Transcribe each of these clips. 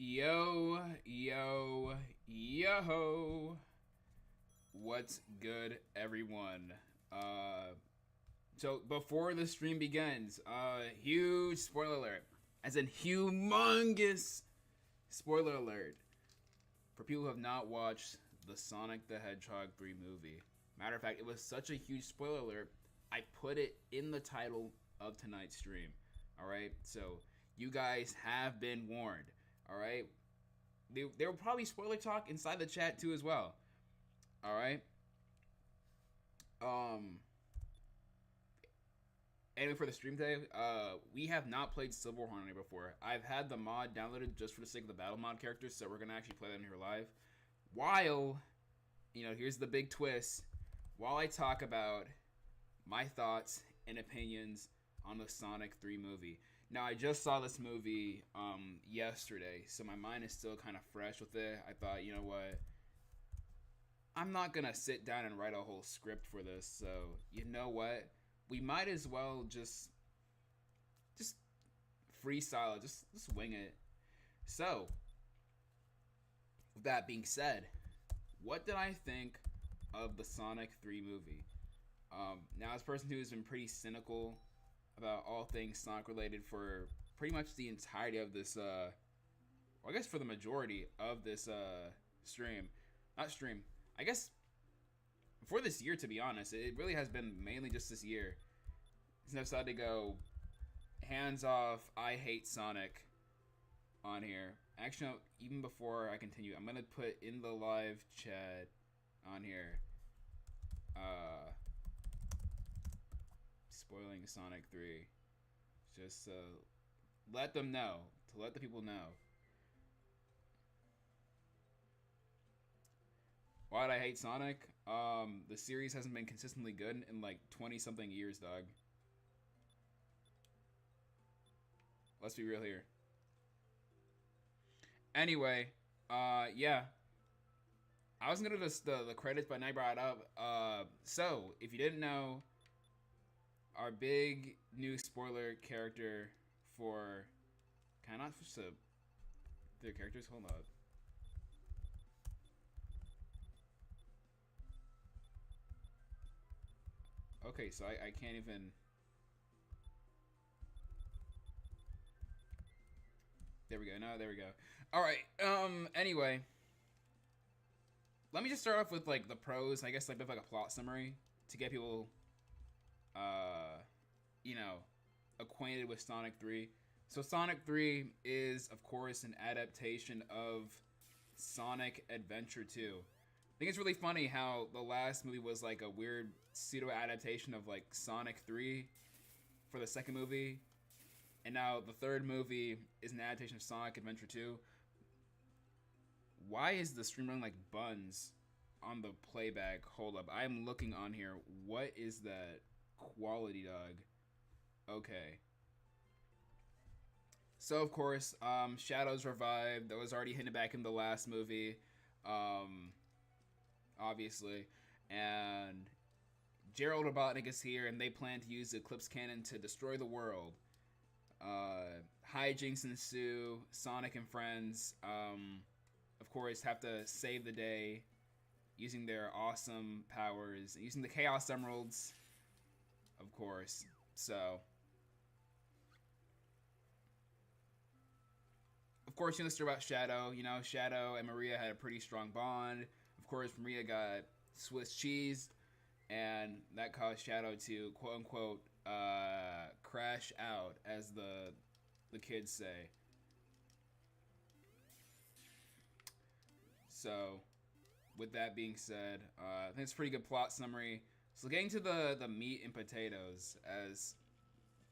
Yo, yo, yo. What's good, everyone? So before the stream begins, huge spoiler alert. As in humongous spoiler alert. For people who have not watched the Sonic the Hedgehog 3 movie. Matter of fact, it was such a huge spoiler alert, I put it in the title of tonight's stream. Alright, so you guys have been warned. Alright, there will probably spoiler talk inside the chat too as well. Alright. Anyway, for the stream today, we have not played Silverhorn before. I've had the mod downloaded just for the sake of the battle mod characters, so we're gonna actually play them here live. While, here's the big twist. While I talk about my thoughts and opinions on the Sonic 3 movie. Now, I just saw this movie yesterday, so my mind is still kind of fresh with it. I thought, you know what? I'm not going to sit down and write a whole script for this, so you know what? We might as well just freestyle it, just wing it. So, with that being said, what did I think of the Sonic 3 movie? Now, as a person who has been pretty cynical about all things Sonic related for pretty much the entirety of this, I guess for the majority of this stream, I guess for this year, to be honest, it really has been mainly just this year. Since I've decided to go hands off, I hate Sonic on here. Actually, no, even before I continue, I'm gonna put in the live chat on here. Spoiling Sonic 3. Just let them know. To let the people know. Why did I hate Sonic? The series hasn't been consistently good in like 20-something years, dog. Let's be real here. Anyway, yeah. I was gonna do the credits, but I brought it up. So, if you didn't know, our big new spoiler character for... Can I not switch to their characters? Hold up. Okay, so I can't even... There we go. No, there we go. Alright, anyway. Let me just start off with, like, the pros. I guess, like, a plot summary to get people, acquainted with Sonic 3. So Sonic 3 is, of course, an adaptation of Sonic Adventure 2. I think it's really funny how the last movie was like a weird pseudo-adaptation of like Sonic 3 for the second movie. And now the third movie is an adaptation of Sonic Adventure 2. Why is the stream running like buns on the playback? Hold up, I'm looking on here. What is that quality, dog? Okay. So of course, Shadow's revived. That was already hinted back in the last movie. Obviously, and Gerald Robotnik is here, and they plan to use the Eclipse Cannon to destroy the world. Hijinks ensue. Sonic and friends, of course, have to save the day using their awesome powers, using the Chaos Emeralds, of course. So, of course, you know about Shadow. You know, Shadow and Maria had a pretty strong bond. Of course, Maria got Swiss cheesed, and that caused Shadow to quote unquote crash out, as the kids say. So, with that being said, I think it's a pretty good plot summary. So, getting to the meat and potatoes, as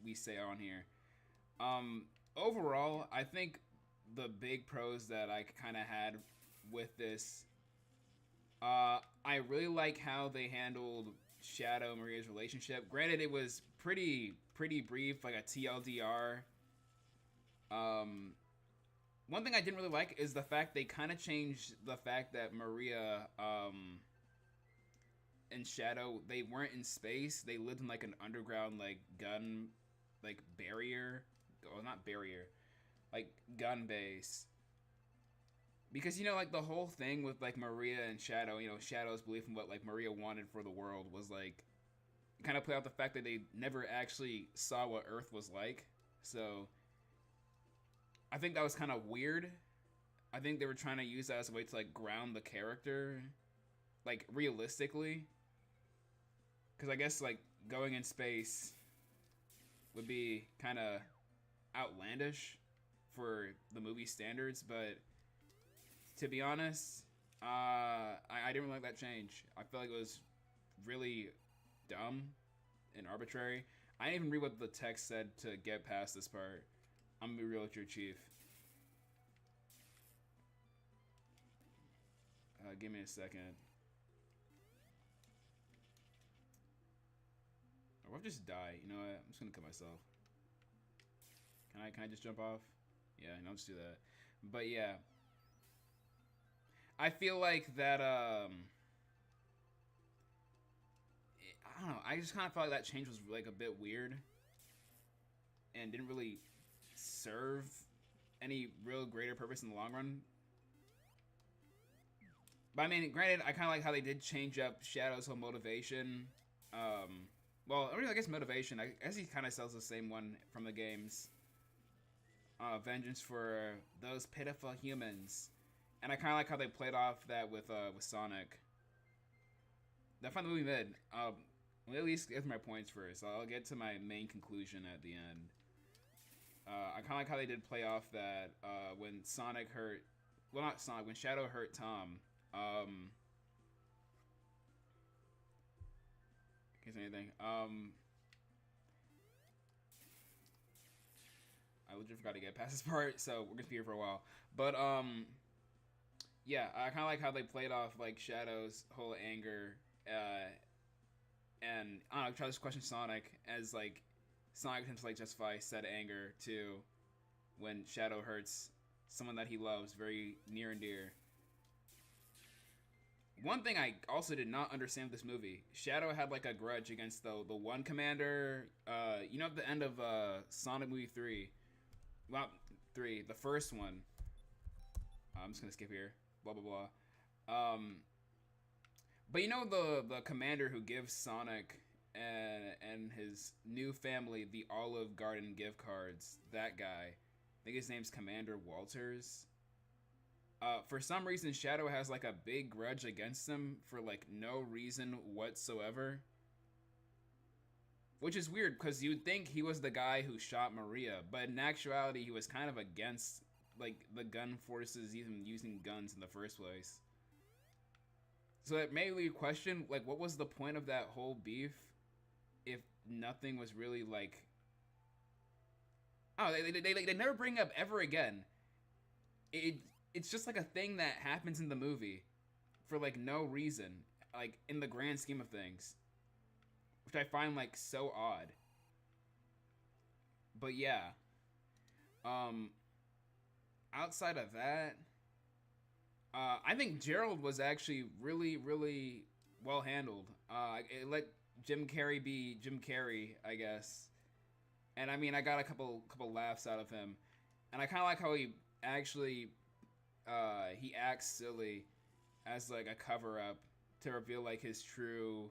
we say on here. Overall, I think the big pros that I kind of had with this. I really like how they handled Shadow and Maria's relationship. Granted, it was pretty brief, like a TLDR. One thing I didn't really like is the fact they kind of changed the fact that Maria and Shadow, they weren't in space. They lived in like an underground like gun barrier. Oh, not barrier. Like gun base. because you know, like the whole thing with like Maria and Shadow, you know, Shadow's belief in what like Maria wanted for the world was like kind of play out the fact that they never actually saw what Earth was like. So I think that was kind of weird. I think they were trying to use that as a way to like ground the character, like realistically. Because I guess like going in space would be kind of outlandish for the movie standards, but to be honest, I didn't really like that change. I feel like it was really dumb and arbitrary. I didn't even read what the text said to get past this part. I'm gonna be real with your chief. Give me a second. Or I'll just die. You know what? I'm just gonna cut myself. Can I just jump off? Yeah, I'll just do that. But yeah, I feel like that. I don't know. I just kind of felt like that change was like a bit weird, and didn't really serve any real greater purpose in the long run. But I mean, granted, I kind of like how they did change up Shadow's whole motivation. Well, I guess motivation. I guess he kind of sells the same one from the games. Vengeance for those pitiful humans, and I kind of like how they played off that with Sonic. I find the movie mid. Well, at least get my points first. I'll get to my main conclusion at the end. I kind of like how they did play off that when Sonic hurt. Well, not Sonic. When Shadow hurt Tom. Can't say anything. I legit forgot to get past this part, so we're gonna be here for a while. But yeah, I kind of like how they played off like Shadow's whole anger, and I don't know, try to question Sonic as like Sonic attempts to like justify said anger too, when Shadow hurts someone that he loves very near and dear. One thing I also did not understand with this movie, Shadow had like a grudge against the one commander. You know, at the end of Sonic movie 3, well, 3, the first one. I'm just gonna skip here. Blah blah blah. But you know the commander who gives Sonic and his new family the Olive Garden gift cards. That guy, I think his name's Commander Walters. For some reason, Shadow has like a big grudge against him for like no reason whatsoever. Which is weird because you'd think he was the guy who shot Maria, but in actuality, he was kind of against like the gun forces even using guns in the first place. So it made me question like what was the point of that whole beef if nothing was really like. Oh, they never bring up ever again. It's just like a thing that happens in the movie for like no reason, like in the grand scheme of things, which I find like so odd. But yeah, outside of that, I think Gerald was actually really well handled. It let Jim Carrey be Jim Carrey, I guess, and I mean I got a couple laughs out of him, and I kind of like how he actually. He acts silly as like a cover up to reveal like his true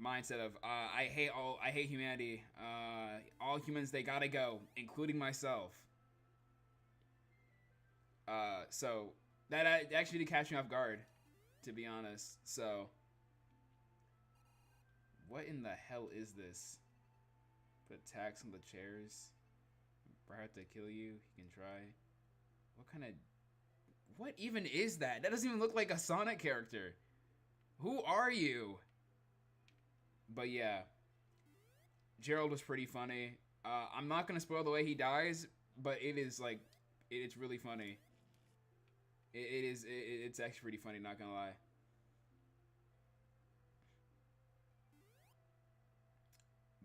mindset of I hate humanity. All humans, they gotta go, including myself. So that actually did catch me off guard, to be honest. So what in the hell is this? Put tax on the chairs. Perhaps to kill you. He can try. What kind of... What even is that? That doesn't even look like a Sonic character. Who are you? But yeah, Gerald was pretty funny. I'm not gonna spoil the way he dies, but it is like, it's really funny. It's actually pretty funny, not gonna lie.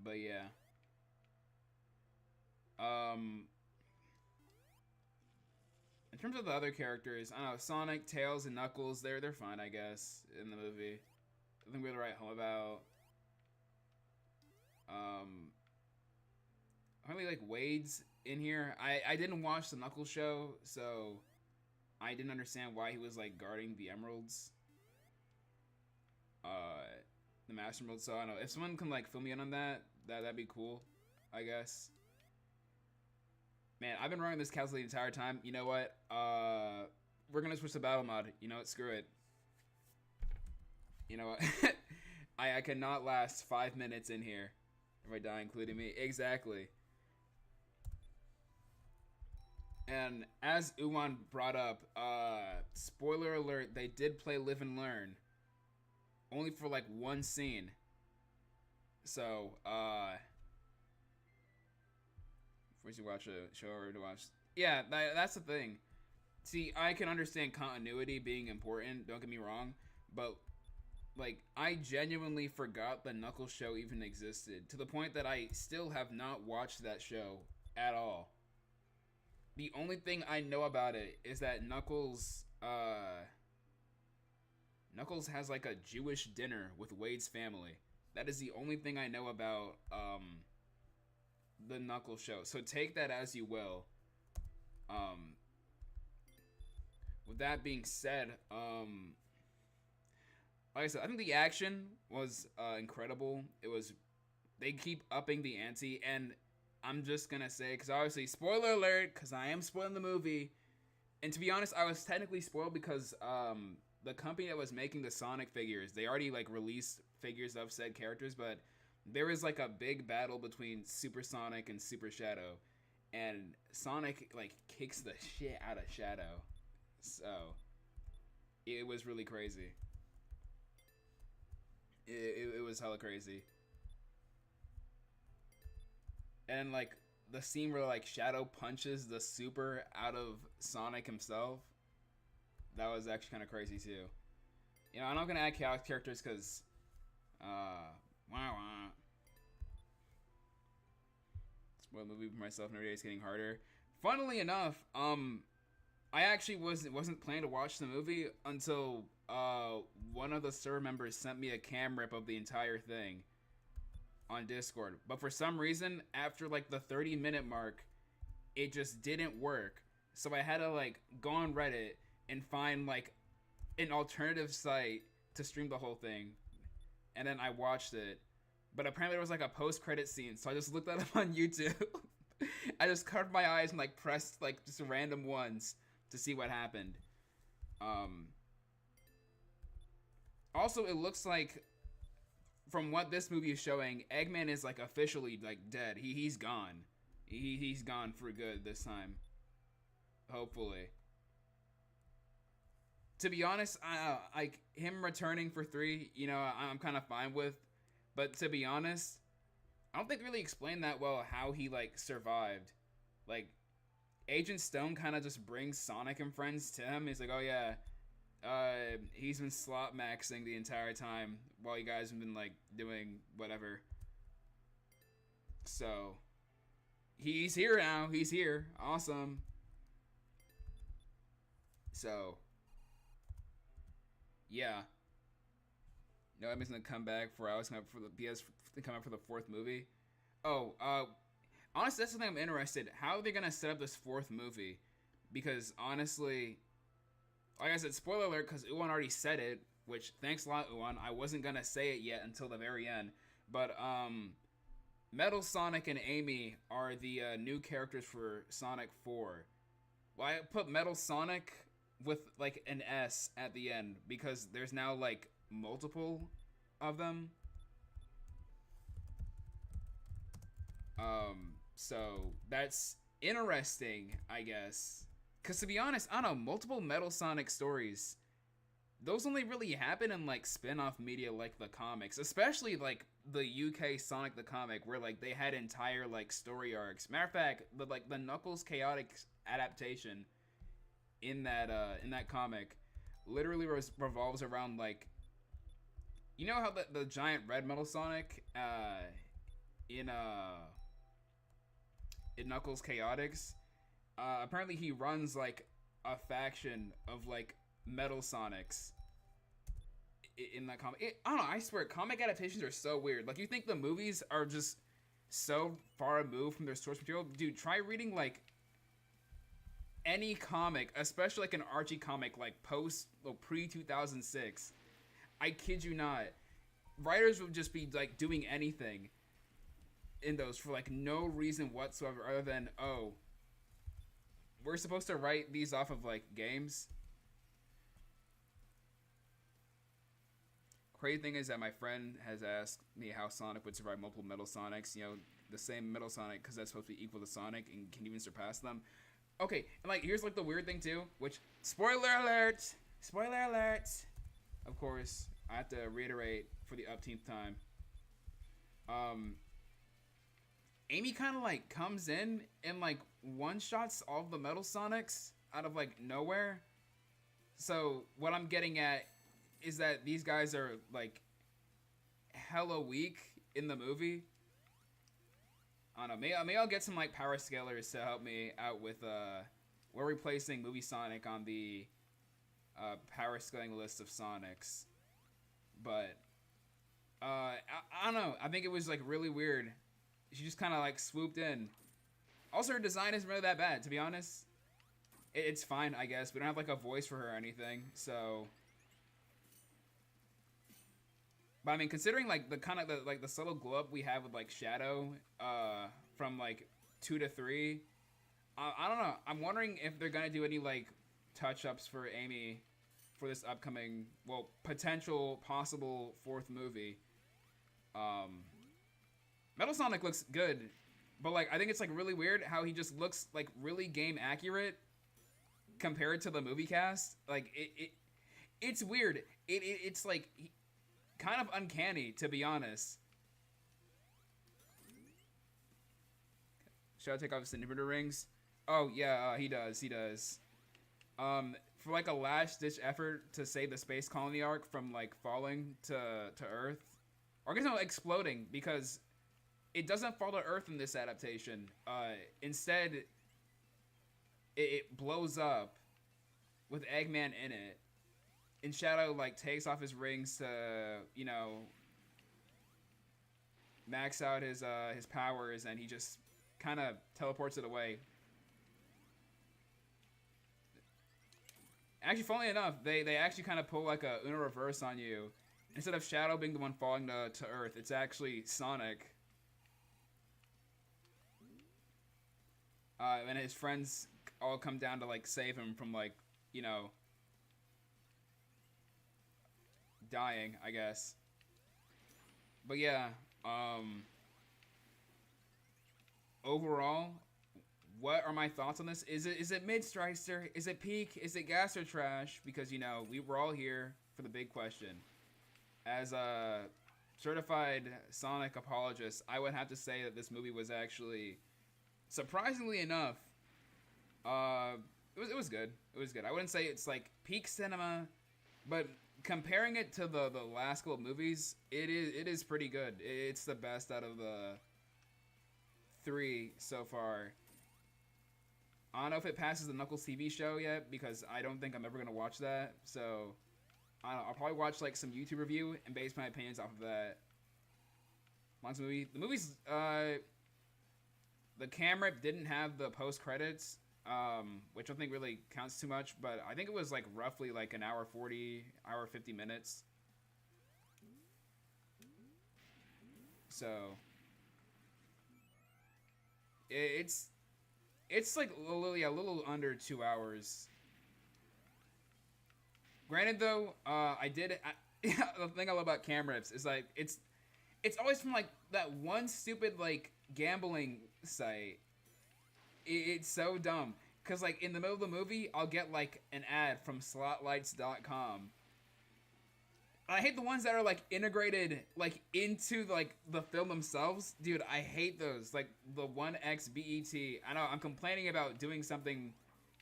But yeah. In terms of the other characters, I don't know, Sonic, Tails, and Knuckles, they're fine, I guess, in the movie. I think we have to write home about. Apparently, like, Wade's in here. I didn't watch the Knuckles show, so I didn't understand why he was like guarding the emeralds, the master emeralds. So I don't know if someone can like fill me in on that. That'd be cool, I guess. Man, I've been running this castle the entire time. You know what? We're gonna switch to battle mod. You know what? Screw it. You know what? I cannot last 5 minutes in here if I die, including me. Exactly. And as Uwan brought up, spoiler alert, they did play Live and Learn. Only for like one scene. So, first you watch a show or to watch. Yeah, that's the thing. See, I can understand continuity being important, don't get me wrong, but like I genuinely forgot the Knuckles show even existed, to the point that I still have not watched that show at all. The only thing I know about it is that Knuckles has like a Jewish dinner with Wade's family. That is the only thing I know about the Knuckles show. So take that as you will. With that being said, like I said, I think the action was incredible. They keep upping the ante, and I'm just gonna say, because obviously, spoiler alert, because I am spoiling the movie. And to be honest, I was technically spoiled because the company that was making the Sonic figures, they already like released figures of said characters, but there was like a big battle between Super Sonic and Super Shadow, and Sonic like kicks the shit out of Shadow. So it was really crazy. It was hella crazy. And like the scene where like Shadow punches the Super out of Sonic himself, that was actually kind of crazy too. You know, I'm not gonna add chaos characters because spoil the movie for myself and every day is getting harder. Funnily enough, I actually wasn't planning to watch the movie until one of the server members sent me a cam rip of the entire thing on Discord. But for some reason, after like the 30-minute mark, it just didn't work. So I had to like go on Reddit and find like an alternative site to stream the whole thing. And then I watched it. But apparently there was like a post-credit scene, so I just looked that up on YouTube. I just covered my eyes and like pressed like just random ones to see what happened. Also, it looks like, from what this movie is showing, Eggman is like officially like dead. He's gone. He's gone for good this time. Hopefully. To be honest, like him returning for 3, you know, I'm kind of fine with. But to be honest, I don't think they really explained that well how he like survived. Like, Agent Stone kind of just brings Sonic and friends to him. He's like, oh yeah, he's been slot maxing the entire time while you guys have been like doing whatever. So he's here now. He's here. Awesome. So yeah. No, Eggman's gonna come back for hours. Come for the BS come out for the 4th movie. Oh, honestly, that's the thing I'm interested. How are they gonna set up this 4th movie? Because honestly, like I said, spoiler alert, because Uwan already said it. Which, thanks a lot, Uwan. I wasn't gonna say it yet until the very end. But Metal Sonic and Amy are the new characters for Sonic 4. Well, I put Metal Sonic with like an S at the end because there's now like multiple of them. So that's interesting, I guess. Because to be honest, I don't know, multiple Metal Sonic stories, those only really happen in like spin-off media like the comics, especially like the UK Sonic the comic, where like they had entire like story arcs. Matter of fact, the Knuckles Chaotix adaptation in that comic literally revolves around like, you know how the giant red Metal Sonic in Knuckles Chaotix, apparently he runs like a faction of like Metal Sonics in that comic. I don't know, I swear, comic adaptations are so weird. Like, you think the movies are just so far removed from their source material? Dude, try reading like any comic, especially like an Archie comic, like post or pre 2006. I kid you not, writers would just be like doing anything in those for like no reason whatsoever other than, oh, we're supposed to write these off of like games. Crazy thing is that my friend has asked me how Sonic would survive multiple Metal Sonics. You know, the same Metal Sonic, because that's supposed to be equal to Sonic and can even surpass them. Okay, and like here's like the weird thing too, which spoiler alert, spoiler alert. Of course, I have to reiterate for the upteenth time. Amy kind of like comes in and like one shots all of the Metal Sonics out of like nowhere. So what I'm getting at is that these guys are like hella weak in the movie. I don't know. Maybe I'll get some like power scalers to help me out with we're replacing Movie Sonic on the power scaling list of Sonics. But I don't know. I think it was like really weird. She just kind of like swooped in. Also, her design isn't really that bad, to be honest. It's fine, I guess. We don't have like a voice for her or anything, so. But I mean, considering like the kind of the subtle glow up we have with like Shadow, from like 2 to 3, I don't know. I'm wondering if they're gonna do any like touch ups for Amy for this upcoming, well, potential possible 4th movie. Metal Sonic looks good, but like I think it's like really weird how he just looks like really game accurate compared to the movie cast. Like it's weird. It's like kind of uncanny, to be honest. Should I take off his inhibitor rings? Oh yeah, he does. For like a last ditch effort to save the space colony arc from like falling to Earth, or I guess no, exploding, because it doesn't fall to Earth in this adaptation. Instead, it blows up with Eggman in it. And Shadow like takes off his rings to, you know, max out his powers, and he just kind of teleports it away. Actually, funnily enough, they actually kind of pull like a Uno reverse on you. Instead of Shadow being the one falling to Earth, it's actually Sonic. And his friends all come down to like save him from like, you know, dying, I guess. But yeah, overall, what are my thoughts on this? Is it mid, Strister? Is it peak? Is it gas or trash? Because, you know, we were all here for the big question. As a certified Sonic apologist, I would have to say that this movie was actually, surprisingly enough, it was good. It was good. I wouldn't say it's like peak cinema, but comparing it to the last couple of movies, it is pretty good. It's the best out of the 3 so far. I don't know if it passes the Knuckles TV show yet, because I don't think I'm ever gonna watch that. So I don't know, I'll probably watch like some YouTube review and base my opinions off of that. Last movie, the movie's the camera didn't have the post credits, which I don't think really counts too much, but I think it was like roughly like an hour 40, hour 50 minutes. So it's like a little under 2 hours. Granted, though, the thing I love about cam rips is like it's always from like that one stupid like gambling site. It's so dumb, because like in the middle of the movie, I'll get like an ad from slotlights.com. I hate the ones that are like integrated like into like the film themselves. Dude, I hate those. Like the 1x BET. I know I'm complaining about doing something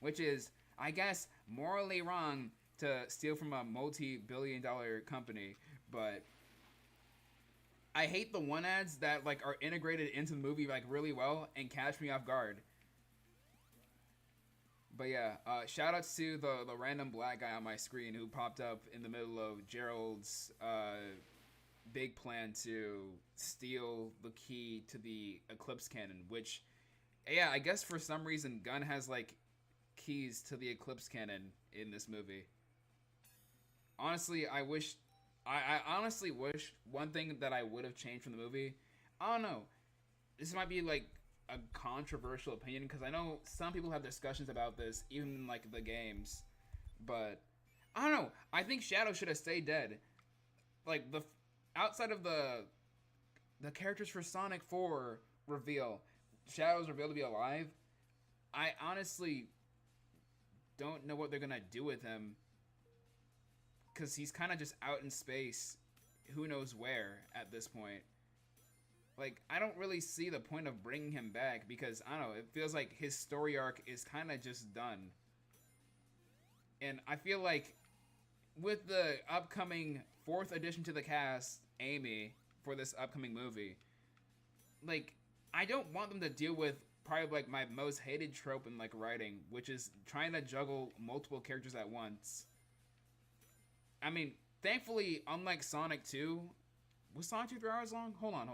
which is, I guess, morally wrong to steal from a multi-billion-dollar company, but I hate the one ads that like are integrated into the movie like really well and catch me off guard. But yeah, shout outs to the random black guy on my screen who popped up in the middle of Gerald's big plan to steal the key to the Eclipse Cannon, which, yeah, I guess for some reason Gunn has like keys to the Eclipse Cannon in this movie. Honestly, I honestly wish one thing that I would have changed from the movie. I don't know. This might be like a controversial opinion because I know some people have discussions about this, even in like the games. But I don't know. I think Shadow should have stayed dead. Like the outside of the characters for Sonic 4 reveal, Shadow's revealed to be alive. I honestly don't know what they're gonna do with him because he's kind of just out in space, who knows where at this point. Like, I don't really see the point of bringing him back because, I don't know, it feels like his story arc is kind of just done. And I feel like with the upcoming 4th addition to the cast, Amy, for this upcoming movie, like, I don't want them to deal with probably like my most hated trope in like writing, which is trying to juggle multiple characters at once. I mean, thankfully, unlike Sonic 2, was Sonic 2 3 hours long? Hold on.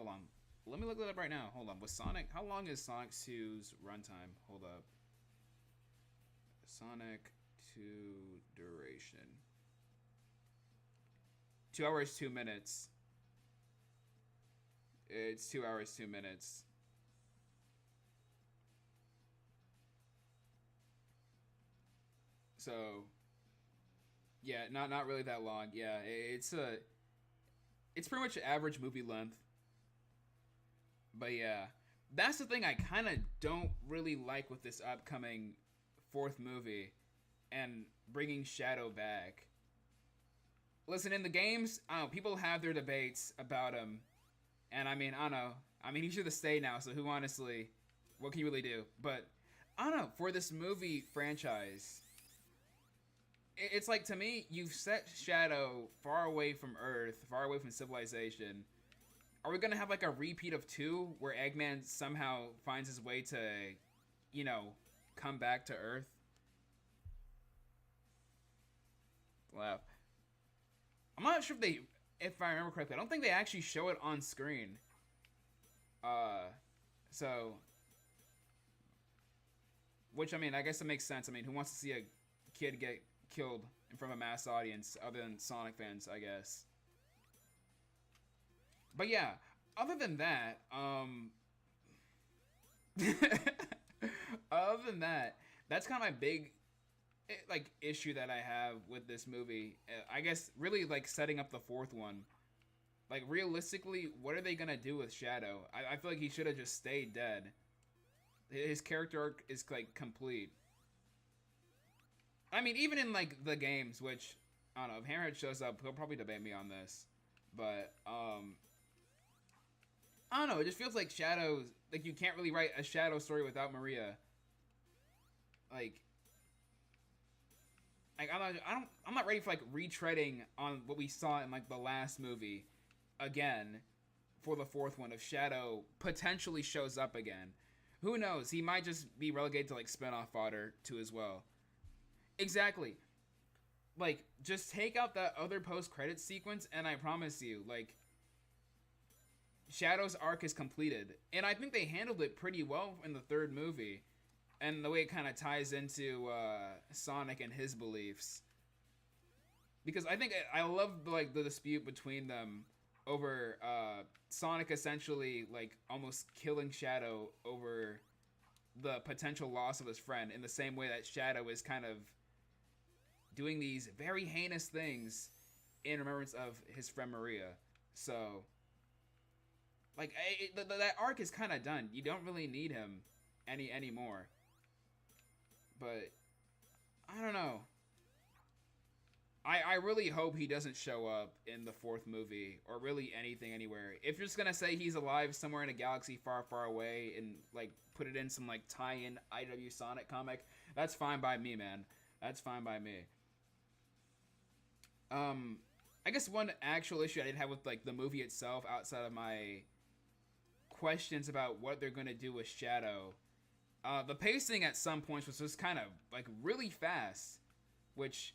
Let me look that up right now. Hold on. Was Sonic... How long is Sonic 2's runtime? Hold up. Sonic 2 duration. 2 hours, 2 minutes. It's 2 hours, 2 minutes. So... Yeah, not really that long. Yeah, it's pretty much average movie length. But yeah, that's the thing I kind of don't really like with this upcoming 4th movie and bringing Shadow back. Listen, in the games, I don't know, people have their debates about him. And I mean, I don't know. I mean, he should have stayed now, so who honestly, what can you really do? But, I don't know, for this movie franchise, it's like, to me, you've set Shadow far away from Earth, far away from civilization. Are we gonna have like a repeat of 2 where Eggman somehow finds his way to, you know, come back to Earth? Laugh. I'm not sure if I remember correctly, I don't think they actually show it on screen. So, which, I mean, I guess it makes sense. I mean, who wants to see a kid get killed in front of a mass audience other than Sonic fans, I guess. But yeah, other than that, other than that, that's kind of my big, like, issue that I have with this movie. I guess really like setting up the 4th one. Like, realistically, what are they gonna do with Shadow? I feel like he should have just stayed dead. His character arc is like complete. I mean, even in like the games, which I don't know, if Hammerhead shows up, he'll probably debate me on this. But I don't know, it just feels like Shadow, like you can't really write a Shadow story without Maria. Like I'm not ready for like retreading on what we saw in like the last movie again for the 4th one if Shadow potentially shows up again. Who knows? He might just be relegated to like spinoff fodder too as well. Exactly. Like, just take out that other post-credits sequence and I promise you, like, Shadow's arc is completed. And I think they handled it pretty well in the 3rd movie. And the way it kind of ties into Sonic and his beliefs. Because I love like the dispute between them over Sonic essentially like almost killing Shadow over the potential loss of his friend, in the same way that Shadow is kind of doing these very heinous things in remembrance of his friend Maria. So, like, that arc is kind of done. You don't really need him anymore. But I don't know. I really hope he doesn't show up in the 4th movie, or really anything anywhere. If you're just gonna say he's alive somewhere in a galaxy far, far away and like put it in some like tie-in IW Sonic comic, that's fine by me, man. That's fine by me. I guess one actual issue I did have with like the movie itself, outside of my questions about what they're gonna do with Shadow, the pacing at some points was just kind of like really fast, which,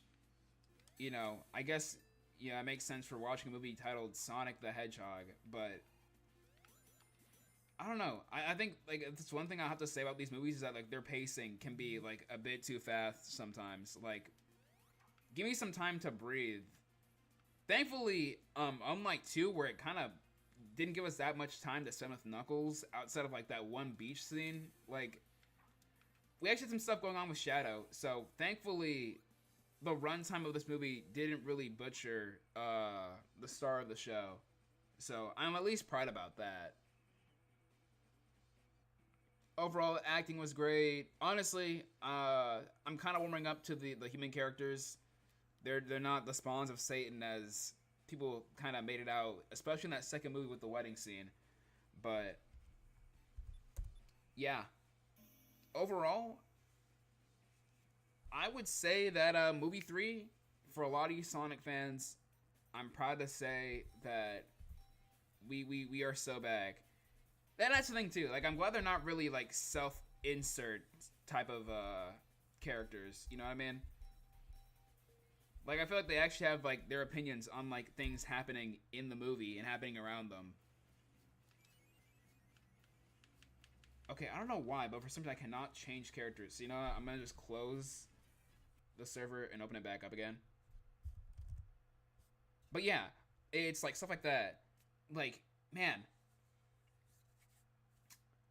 you know, I guess, yeah, it makes sense for watching a movie titled Sonic the Hedgehog, but I don't know. I think like that's one thing I have to say about these movies is that like their pacing can be like a bit too fast sometimes. Like, give me some time to breathe. Thankfully, unlike 2, where it kind of didn't give us that much time to spend with Knuckles outside of like that one beach scene, like we actually had some stuff going on with Shadow. So thankfully, the runtime of this movie didn't really butcher the star of the show. So I'm at least proud about that. Overall, acting was great. Honestly, I'm kind of warming up to the human characters. They're not the spawns of Satan as people kind of made it out, especially in that second movie with the wedding scene. But yeah, overall, I would say that movie 3, for a lot of you Sonic fans, I'm proud to say that we are so back. That's the thing too. Like, I'm glad they're not really like self-insert type of characters. You know what I mean? Like, I feel like they actually have like their opinions on like things happening in the movie and happening around them. Okay, I don't know why, but for some reason I cannot change characters. So, you know what? I'm gonna just close the server and open it back up again. But yeah, it's like stuff like that. Like, man,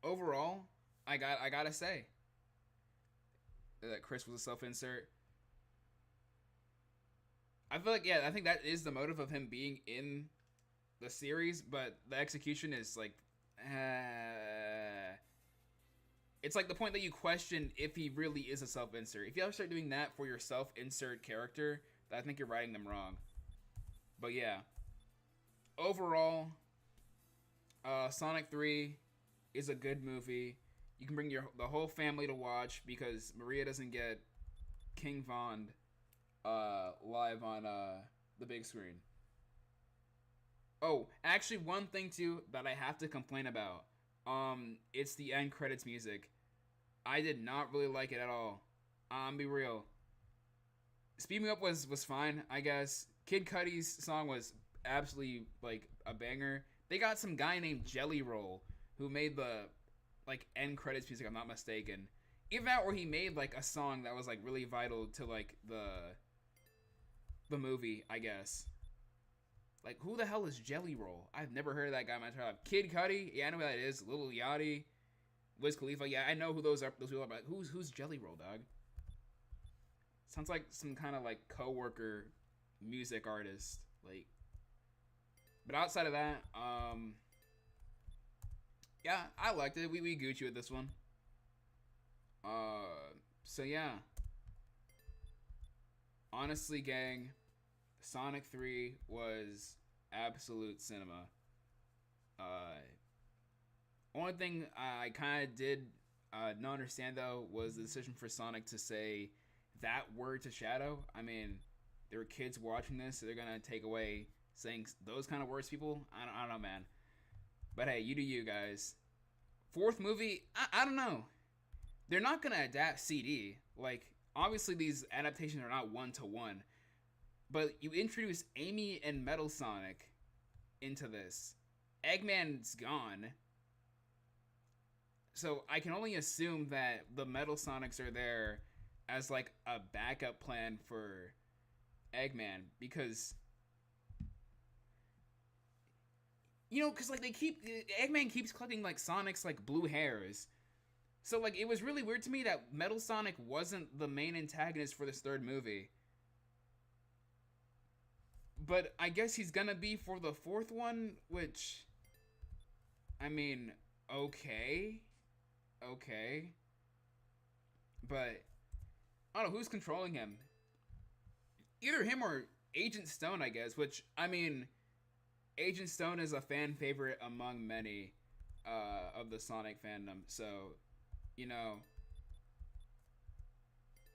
overall, I gotta say that Chris was a self-insert. I feel like, yeah, I think that is the motive of him being in the series, but the execution is like, it's like the point that you question if he really is a self-insert. If you ever start doing that for your self-insert character, I think you're writing them wrong. But yeah, overall, Sonic 3 is a good movie. You can bring the whole family to watch because Maria doesn't get King Von live on the big screen. Oh, actually, one thing too that I have to complain about. It's the end credits music. I did not really like it at all. Be real. Speed Me Up was fine, I guess. Kid Cudi's song was absolutely like a banger. They got some guy named Jelly Roll who made the like end credits music, I'm not mistaken. Even that where he made like a song that was like really vital to like the movie, I guess. Like, who the hell is Jelly Roll? I've never heard of that guy in my entire life. Kid Cudi, yeah, I know who that is. Lil Yachty, Wiz Khalifa, yeah, I know who those people are. But who's Jelly Roll, dog? Sounds like some kind of like co-worker music artist, like. But outside of that, yeah, I liked it. We Gucci with this one. So yeah. Honestly, gang, Sonic 3 was absolute cinema. Only thing I kind of did not understand, though, was the decision for Sonic to say that word to Shadow. I mean, there were kids watching this, so they're going to take away saying those kind of words, people. I don't know, man. But hey, you do you, guys. Fourth movie, I don't know. They're not going to adapt CD. Like, obviously, these adaptations are not one-to-one. But you introduce Amy and Metal Sonic into this. Eggman's gone. So I can only assume that the Metal Sonics are there as like a backup plan for Eggman. Because, you know, because like Eggman keeps collecting like Sonic's like blue hairs. So like it was really weird to me that Metal Sonic wasn't the main antagonist for this third movie. But I guess he's gonna be for the fourth one, which, I mean, okay. But, I don't know, who's controlling him? Either him or Agent Stone, I guess, which, I mean, Agent Stone is a fan favorite among many of the Sonic fandom, so, you know,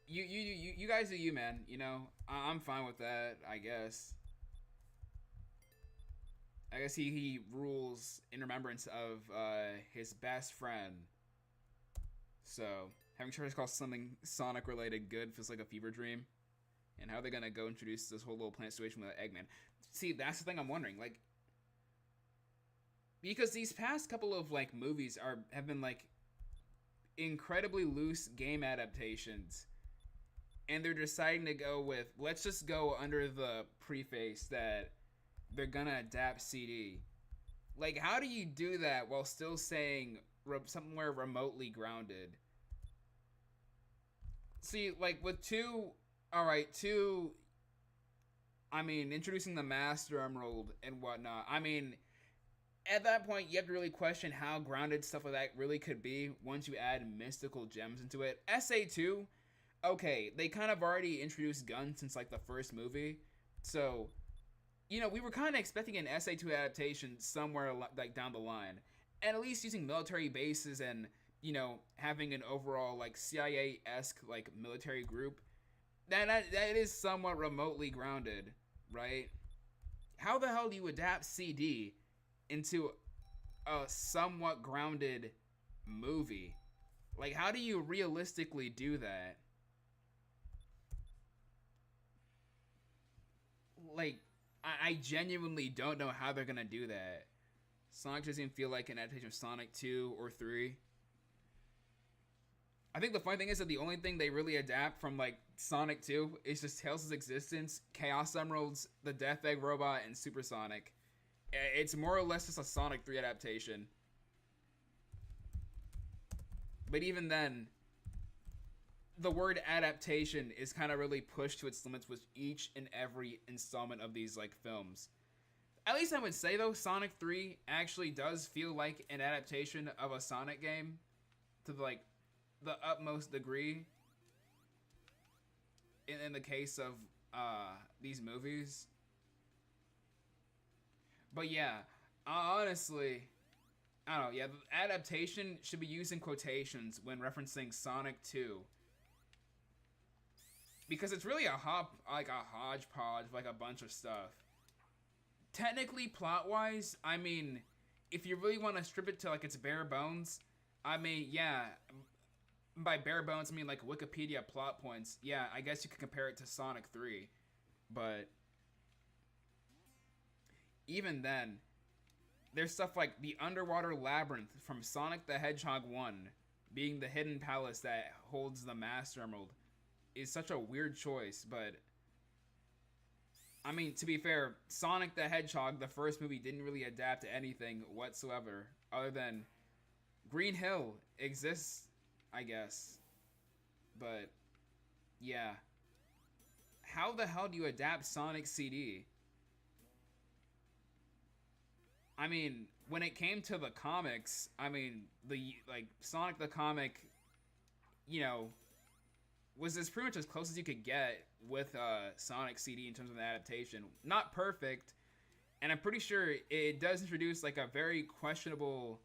you guys are you, man, you know? I'm fine with that, I guess. I guess he rules in remembrance of his best friend. So, having Charles call something Sonic related good feels like a fever dream. And how are they gonna go introduce this whole little plant situation with Eggman? See, that's the thing I'm wondering. Like, because these past couple of like movies have been like incredibly loose game adaptations, and they're deciding to go with, let's just go under the preface that they're gonna adapt CD. Like, how do you do that while still saying somewhere remotely grounded? See, like with two, all right, two. I mean, introducing the Master Emerald and whatnot. I mean, at that point, you have to really question how grounded stuff like that really could be once you add mystical gems into it. SA2, okay, they kind of already introduced guns since like the first movie, so you know we were kind of expecting an SA2 adaptation somewhere like down the line, and at least using military bases and you know having an overall like CIA-esque like military group. That is somewhat remotely grounded, right? How the hell do you adapt CD into a somewhat grounded movie? Like, how do you realistically do that? Like, I genuinely don't know how they're gonna do that. Sonic doesn't even feel like an adaptation of Sonic 2 or 3. I think the funny thing is that the only thing they really adapt from like Sonic 2 is just Tails' existence, Chaos Emeralds, the Death Egg Robot, and Super Sonic. It's more or less just a Sonic 3 adaptation. But even then, the word adaptation is kind of really pushed to its limits with each and every installment of these like films. At least I would say though, Sonic 3 actually does feel like an adaptation of a Sonic game to like the utmost degree in the case of these movies. But yeah, honestly, I don't know. Yeah, the adaptation should be used in quotations when referencing Sonic 2. Because it's really a hodgepodge, like a bunch of stuff. Technically, plot-wise, I mean, if you really want to strip it to like its bare bones, I mean, yeah, by bare bones, I mean like Wikipedia plot points. Yeah, I guess you could compare it to Sonic 3. But even then, there's stuff like the underwater labyrinth from Sonic the Hedgehog 1 being the hidden palace that holds the Master Emerald is such a weird choice, but I mean, to be fair, Sonic the Hedgehog, the first movie, didn't really adapt to anything whatsoever other than Green Hill exists, I guess. But yeah, how the hell do you adapt Sonic CD? I mean, when it came to the comics, I mean, the like Sonic the comic, you know, was as pretty much as close as you could get with Sonic CD in terms of the adaptation. Not perfect, and I'm pretty sure it does introduce like a very questionable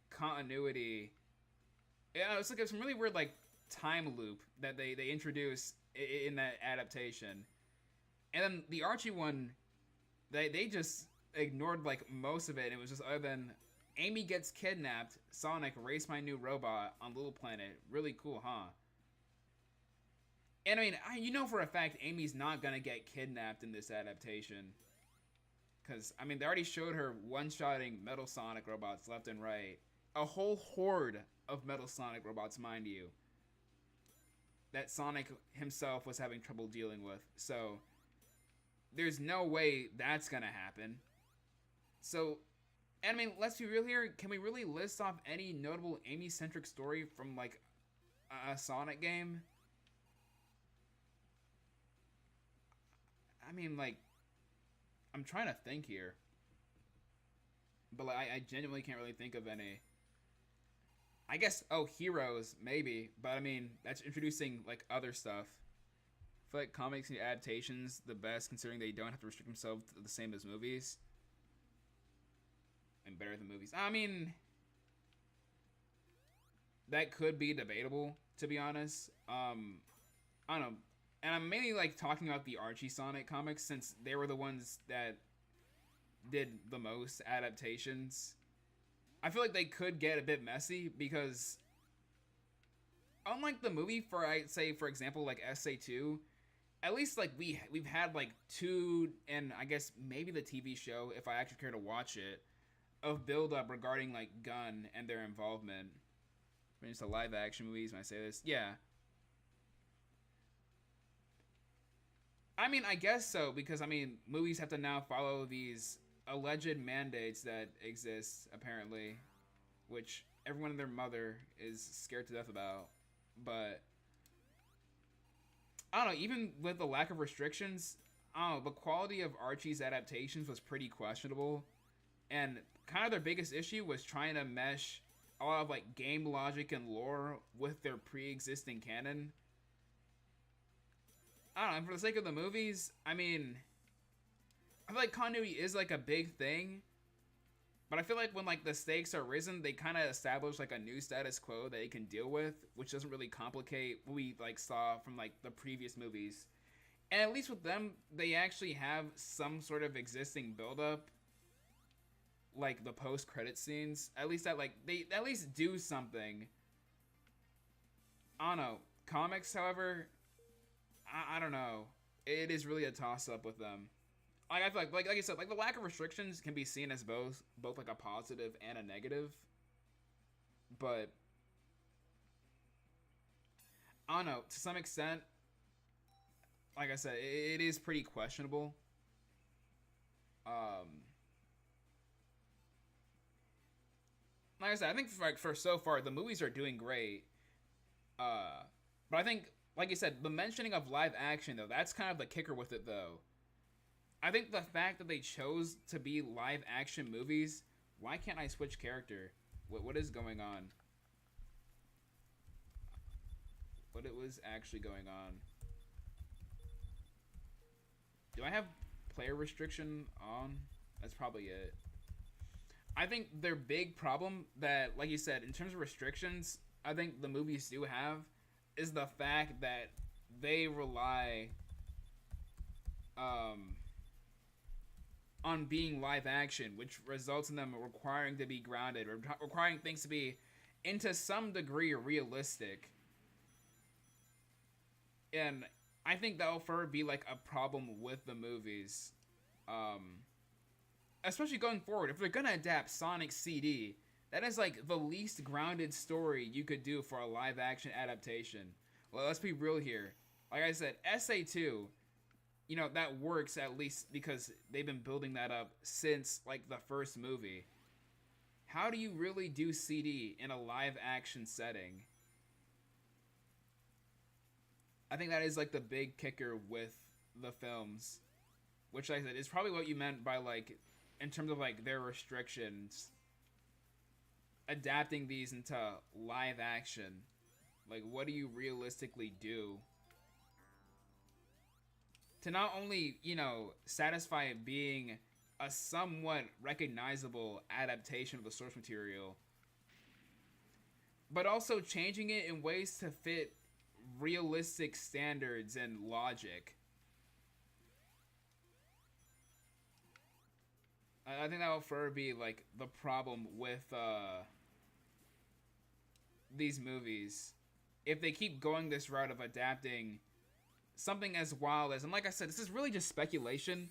continuity. Yeah, it's like some really weird like time loop that they introduce in that adaptation. And then the Archie one, they just ignored like most of it. It was just other than Amy gets kidnapped, Sonic race my new robot on Little Planet. Really cool, huh? And I mean, you know for a fact Amy's not gonna get kidnapped in this adaptation. Because, I mean, they already showed her one-shotting Metal Sonic robots left and right. A whole horde of Metal Sonic robots, mind you, that Sonic himself was having trouble dealing with. So, there's no way that's gonna happen. So, and I mean, let's be real here. Can we really list off any notable Amy-centric story from, like, a Sonic game? I mean, like, I'm trying to think here. But like, I genuinely can't really think of any. I guess, oh, Heroes, maybe. But I mean, that's introducing, like, other stuff. I feel like comics and adaptations the best, considering they don't have to restrict themselves to the same as movies. And better than movies. I mean, that could be debatable, to be honest. I don't know. And I'm mainly like talking about the Archie Sonic comics since they were the ones that did the most adaptations. I feel like they could get a bit messy because unlike the movie, for I'd say for example like SA2, at least like we've had like two, and I guess maybe the TV show if I actually care to watch it. of build up regarding like Gunn and their involvement. When it's a live action movies, when I say this, yeah. I mean, I guess so, because I mean, movies have to now follow these alleged mandates that exist apparently, which everyone and their mother is scared to death about. But I don't know, even with the lack of restrictions, I don't know, the quality of Archie's adaptations was pretty questionable. And kind of their biggest issue was trying to mesh a lot of like game logic and lore with their pre-existing canon. I don't know, for the sake of the movies, I mean, I feel like continuity is like a big thing, but I feel like when like the stakes are risen, they kind of establish like a new status quo that they can deal with, which doesn't really complicate what we like saw from like the previous movies. And at least with them, they actually have some sort of existing build-up, like the post-credit scenes. At least that like they at least do something. I don't know. Comics, however, I don't know. It is really a toss-up with them. I feel like I said, like the lack of restrictions can be seen as both like a positive and a negative. But I don't know, to some extent, like I said, it is pretty questionable. Like I said, I think for so far the movies are doing great. But I think, like you said, the mentioning of live action though, that's kind of the kicker with it though. I think the fact that they chose to be live action movies, why can't I switch character? What is going on? What it was actually going on? Do I have player restriction on? That's probably it. I think their big problem that, like you said, in terms of restrictions, I think the movies do have is the fact that they rely on being live action, which results in them requiring to be grounded or requiring things to be, into some degree, realistic. And I think that'll forever be like a problem with the movies, especially going forward. If they're gonna adapt Sonic CD, that is like the least grounded story you could do for a live action adaptation. Well, let's be real here. Like I said, SA2, you know, that works at least because they've been building that up since like the first movie. How do you really do CD in a live action setting? I think that is like the big kicker with the films, which, like I said, is probably what you meant by like, in terms of like their restrictions, adapting these into live action. Like, what do you realistically do to not only, you know, satisfy it being a somewhat recognizable adaptation of the source material, but also changing it in ways to fit realistic standards and logic? I think that will forever be like the problem with these movies if they keep going this route of adapting something as wild as, and like I said, this is really just speculation.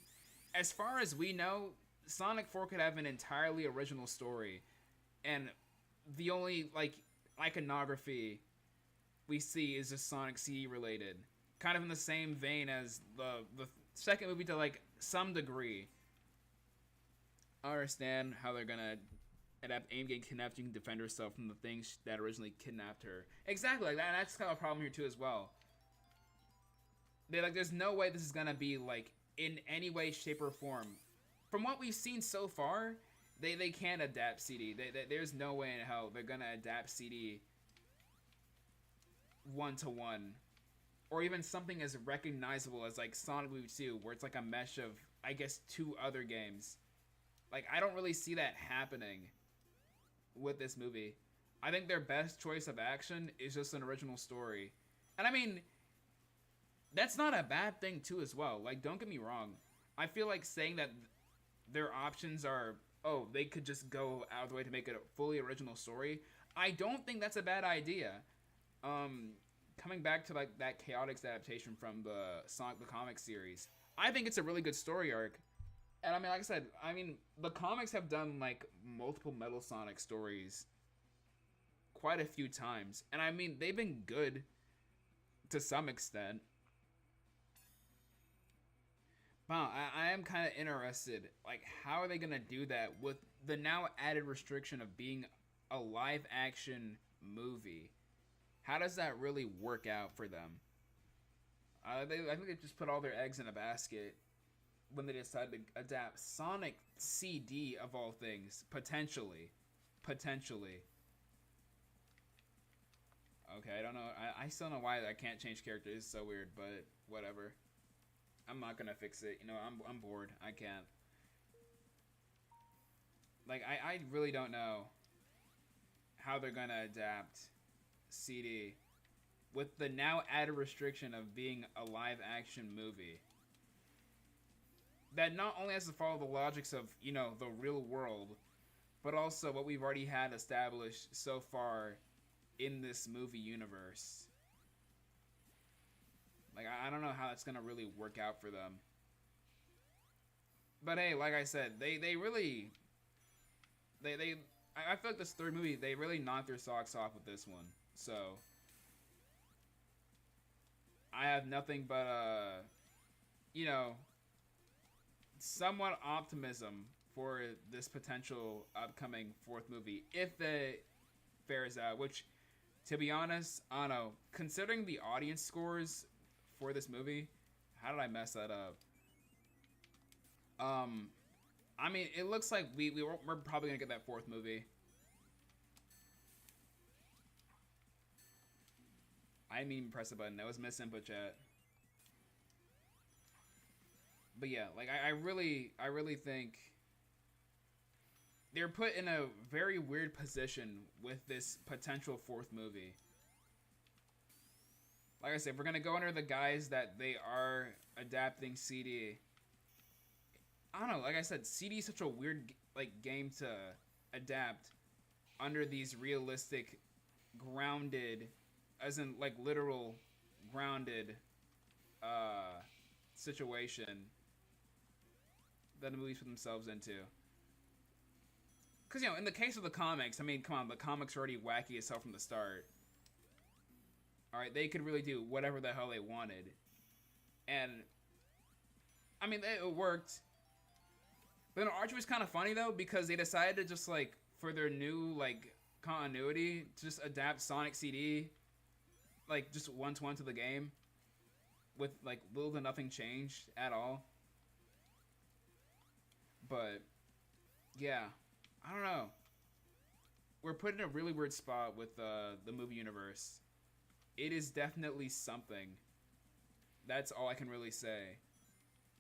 As far as we know, Sonic 4 could have an entirely original story, and the only like iconography we see is just Sonic CD related, kind of in the same vein as the second movie to like some degree. I understand how they're gonna adapt Aim getting kidnapped. You can defend herself from the things that originally kidnapped her. Exactly like that. And that's kind of a problem here too as well. They're like, there's no way this is gonna be like in any way, shape, or form. From what we've seen so far, they can't adapt CD. There's no way in hell they're gonna adapt CD one-to-one, or even something as recognizable as like Sonic Movie 2, where it's like a mesh of, I guess, two other games. Like, I don't really see that happening with this movie. I think their best choice of action is just an original story. And I mean, that's not a bad thing too as well. Like, don't get me wrong. I feel like saying that their options are, oh, they could just go out of the way to make it a fully original story, I don't think that's a bad idea. Coming back to like that Chaotix adaptation from the Sonic the Comic series, I think it's a really good story arc. And I mean, like I said, I mean, the comics have done like multiple Metal Sonic stories quite a few times, and I mean, they've been good to some extent. Wow, I am kind of interested. Like, how are they gonna do that with the now added restriction of being a live action movie? How does that really work out for them? I think they just put all their eggs in a basket when they decided to adapt Sonic CD of all things, potentially. Potentially. Okay, I don't know. I still don't know why I can't change characters. It's so weird, but whatever. I'm not gonna fix it. You know, I'm bored. I can't. Like, I really don't know how they're gonna adapt CD with the now added restriction of being a live action movie that not only has to follow the logics of, you know, the real world, but also what we've already had established so far in this movie universe. Like, I don't know how it's gonna really work out for them. But hey, like I said, they really I feel like this third movie, they really knocked their socks off with this one. So I have nothing but you know, somewhat optimism for this potential upcoming fourth movie if it fares out, which, to be honest, I don't know, considering the audience scores for this movie, how did I mess that up? I mean, it looks like we're probably gonna get that fourth movie. I didn't even press a button. That was miss input chat. But yeah, like I really think they're put in a very weird position with this potential fourth movie. Like I said, we're gonna go under the guise that they are adapting CD. I don't know. Like I said, CD is such a weird like game to adapt under these realistic, grounded, as in like literal, grounded, situation that the movies put themselves into. Because, you know, in the case of the comics, I mean, come on, the comics are already wacky as hell from the start. Alright, they could really do whatever the hell they wanted. And, I mean, it worked. But Archie was kind of funny, though, because they decided to just, like, for their new, like, continuity, just adapt Sonic CD, like, just one-to-one to the game. With, like, little to nothing changed at all. But, yeah. I don't know. We're put in a really weird spot with the movie universe. It is definitely something. That's all I can really say.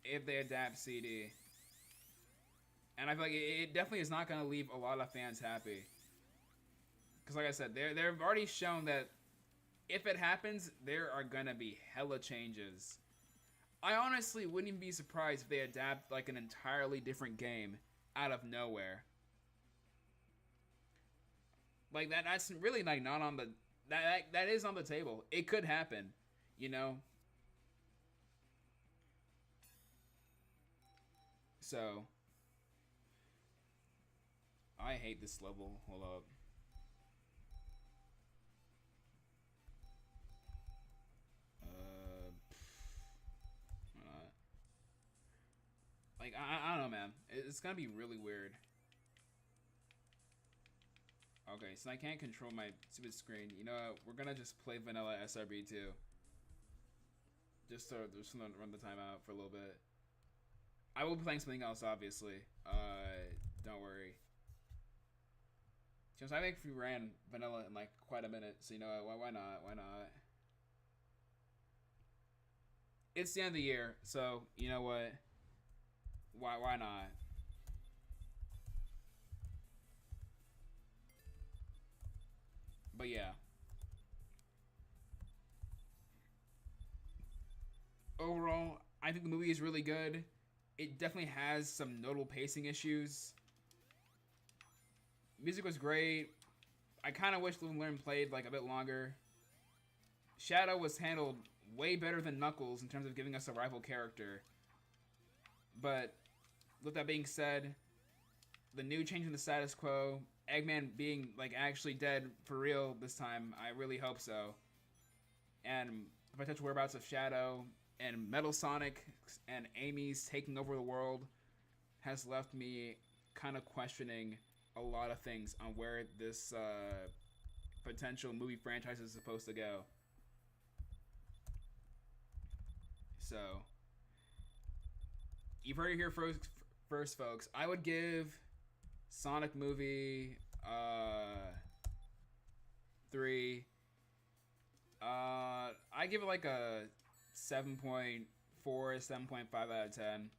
If they adapt CD. And I feel like it definitely is not going to leave a lot of fans happy. Because like I said, they've already shown that if it happens, there are going to be hella changes. I honestly wouldn't even be surprised if they adapt like an entirely different game out of nowhere. Like that's really like not on the that is on the table. It could happen, you know. So I hate this level. Hold up. Why not? Like I don't know, man. It's gonna be really weird. Okay, so I can't control my stupid screen. You know what? We're gonna just play vanilla SRB too. Just to run the timeout for a little bit. I will be playing something else, obviously. Don't worry. Just I think we ran vanilla in like quite a minute, so you know what? Why not? Why not? It's the end of the year, so you know what? Why not? But yeah. Overall, I think the movie is really good. It definitely has some notable pacing issues. Music was great. I kind of wish Live and Learn played like a bit longer. Shadow was handled way better than Knuckles in terms of giving us a rival character. But with that being said, the new change in the status quo, Eggman being like actually dead for real this time, I really hope so. And the potential whereabouts of Shadow and Metal Sonic and Amy's taking over the world has left me kind of questioning a lot of things on where this potential movie franchise is supposed to go. So, you've heard it here first, folks. I would give Sonic movie 3. I give it like a 7.4, 7.5 out of 10.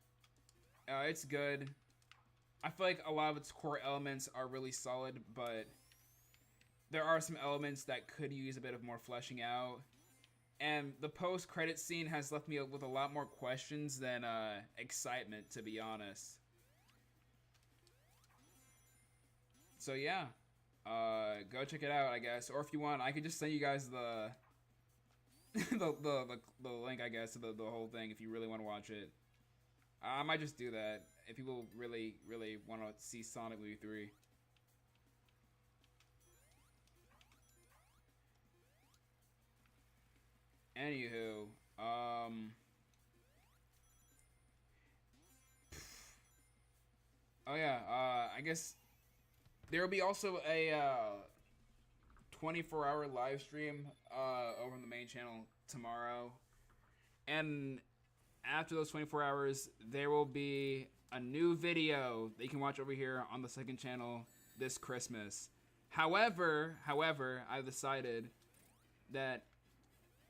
It's good. I feel like a lot of its core elements are really solid, but there are some elements that could use a bit of more fleshing out. And the post-credit scene has left me with a lot more questions than excitement, to be honest. So yeah, go check it out, I guess. Or if you want, I could just send you guys the the link, I guess, to the whole thing if you really want to watch it. I might just do that if people really want to see Sonic Movie 3. Anywho, oh yeah, I guess there will be also a 24-hour live stream over on the main channel tomorrow, and after those 24 hours, there will be a new video that you can watch over here on the second channel this Christmas. However, I've decided that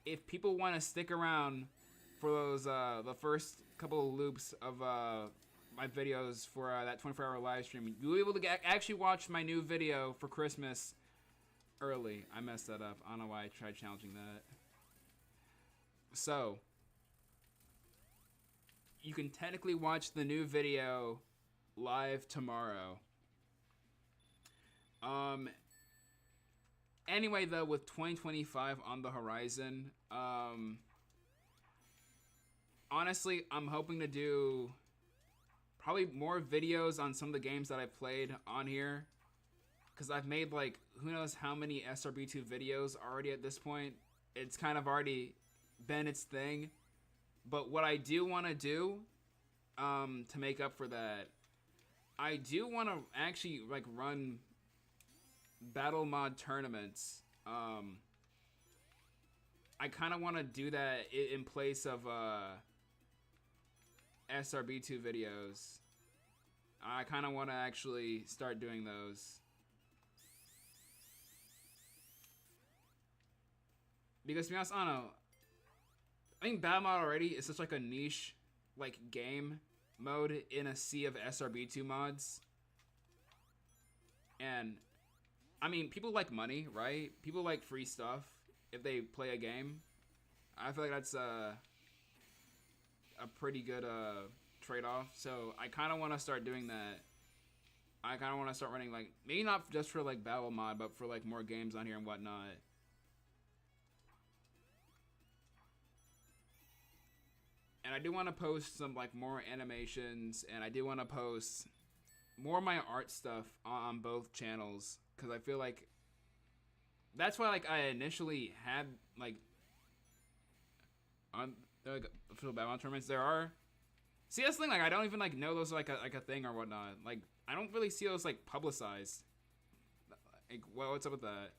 if people want to stick around for those the first couple of loops of my videos for that 24-hour live stream, you'll be able to actually watch my new video for Christmas early. I messed that up. I don't know why I tried challenging that. So, you can technically watch the new video live tomorrow. Anyway, though, with 2025 on the horizon, honestly, I'm hoping to do probably more videos on some of the games that I've played on here, because I've made like who knows how many SRB2 videos already at this point. It's kind of already been its thing. But what I do want to do to make up for that, I do want to actually like run battle mod tournaments. I kind of want to do that in place of SRB2 videos. I kind of want to actually start doing those. Because to be honest, I don't know. I think Battle Mod already is such like a niche like game mode in a sea of SRB2 mods. And I mean, people like money, right? People like free stuff if they play a game. I feel like that's a pretty good trade-off. So I kind of want to start doing that. I kind of want to start running like, maybe not just for like Battle Mod, but for like more games on here and whatnot. And I do want to post some like more animations, and I do want to post more of my art stuff on both channels, because I feel like that's why like I initially had like on the official Battle tournaments. There are, see, that's the thing, like I don't even like know those are like a thing or whatnot. Like I don't really see those like publicized. Like, well, what's up with that?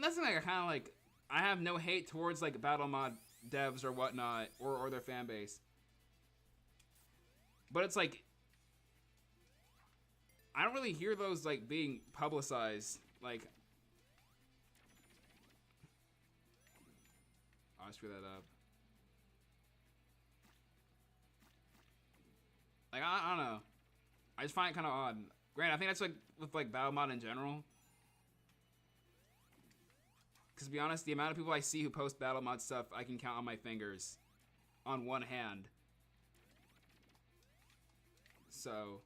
That's the thing, like, I kind of like, I have no hate towards like Battle Mod devs or whatnot, or their fan base. But it's like, I don't really hear those like being publicized. Like, oh, I screwed that up. Like, I don't know. I just find it kind of odd. Granted, I think that's like with like Battle Mod in general. Because to be honest, the amount of people I see who post Battle Mod stuff, I can count on my fingers. On one hand. So.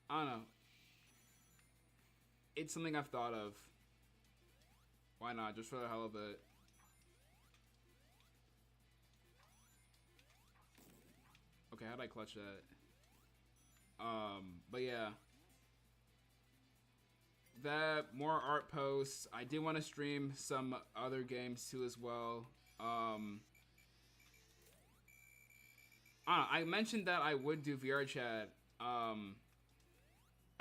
I don't know. it's something I've thought of. Why not? Just for the hell of it. Okay, how'd I clutch that? But yeah. That, more art posts. I do want to stream some other games too as well. I mentioned that I would do VR chat. I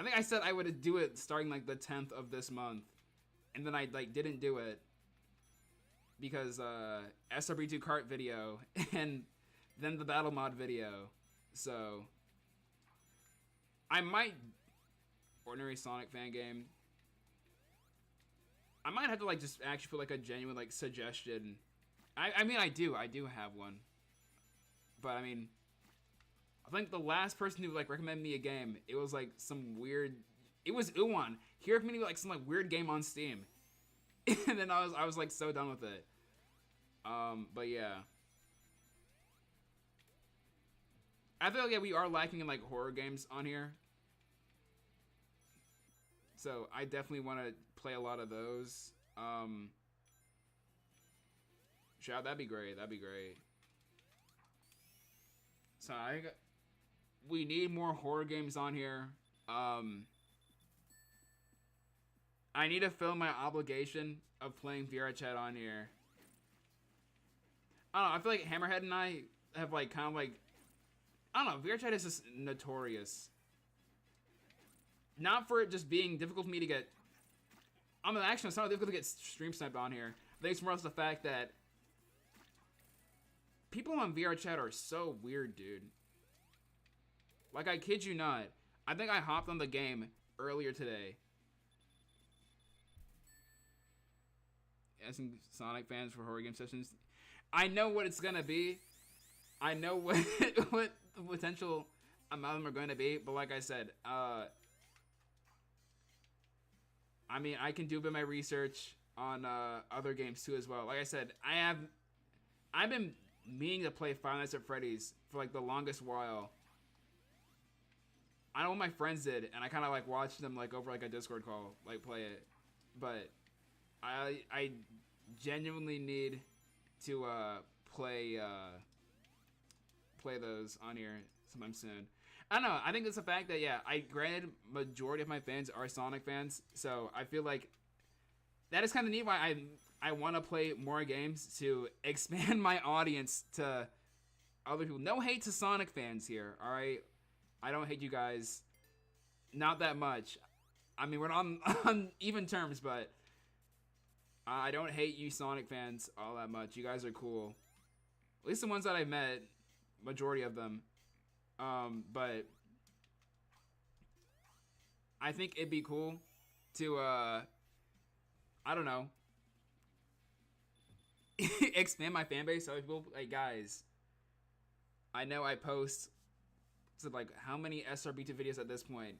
think I said I would do it starting like the 10th of this month. And then I like didn't do it. Because SRB2 kart video and then the battle mod video. So I might ordinary Sonic fan game. I might have to like just actually put like a genuine like suggestion. I mean I do have one. But I mean I think the last person who like recommended me a game, it was like some weird, it was Uwan. He recommended me like some like weird game on Steam. And then I was like so done with it. But yeah. I feel like yeah, we are lacking in like horror games on here. So I definitely want to play a lot of those. Shout, that'd be great. That'd be great. So we need more horror games on here. I need to fill my obligation of playing VR chat on here. I don't know. I feel like Hammerhead and I have like kind of like, I don't know. VR chat is just notorious. Not for it just being difficult for me to get. I mean, actually, it's not difficult to get stream sniped on here. I think it's more or less the fact that people on VR chat are so weird, dude. Like, I kid you not. I think I hopped on the game earlier today. Asking Sonic fans for horror game sessions. I know what it's gonna be. I know what what the potential amount of them are going to be. But like I said, I mean, I can do a bit of my research on other games too as well. Like I said, I've been meaning to play Five Nights at Freddy's for like the longest while. I know what my friends did, and I kind of like watched them like over like a Discord call, like play it. But I genuinely need to play those on here sometime soon. I don't know. I think it's the fact that yeah, granted majority of my fans are Sonic fans, so I feel like that is kind of neat. Why I want to play more games to expand my audience to other people. No hate to Sonic fans here, all right? I don't hate you guys, not that much. I mean, we're not on even terms, but I don't hate you Sonic fans all that much. You guys are cool. At least the ones that I've met, majority of them. But I think it'd be cool to, I don't know, expand my fan base. So people, like, guys, I know I post to like how many SRB2 videos at this point.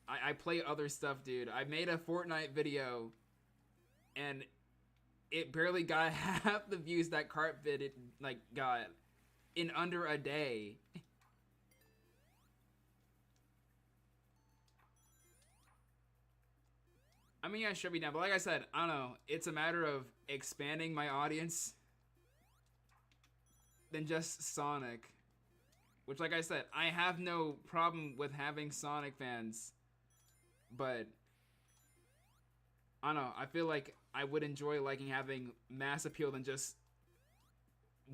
I play other stuff, dude. I made a Fortnite video and it barely got half the views that Cart vid it like got in under a day. I mean, yeah, should be down, but like I said, I don't know. It's a matter of expanding my audience than just Sonic. Which, like I said, I have no problem with having Sonic fans. But I don't know. I feel like I would enjoy liking having mass appeal than just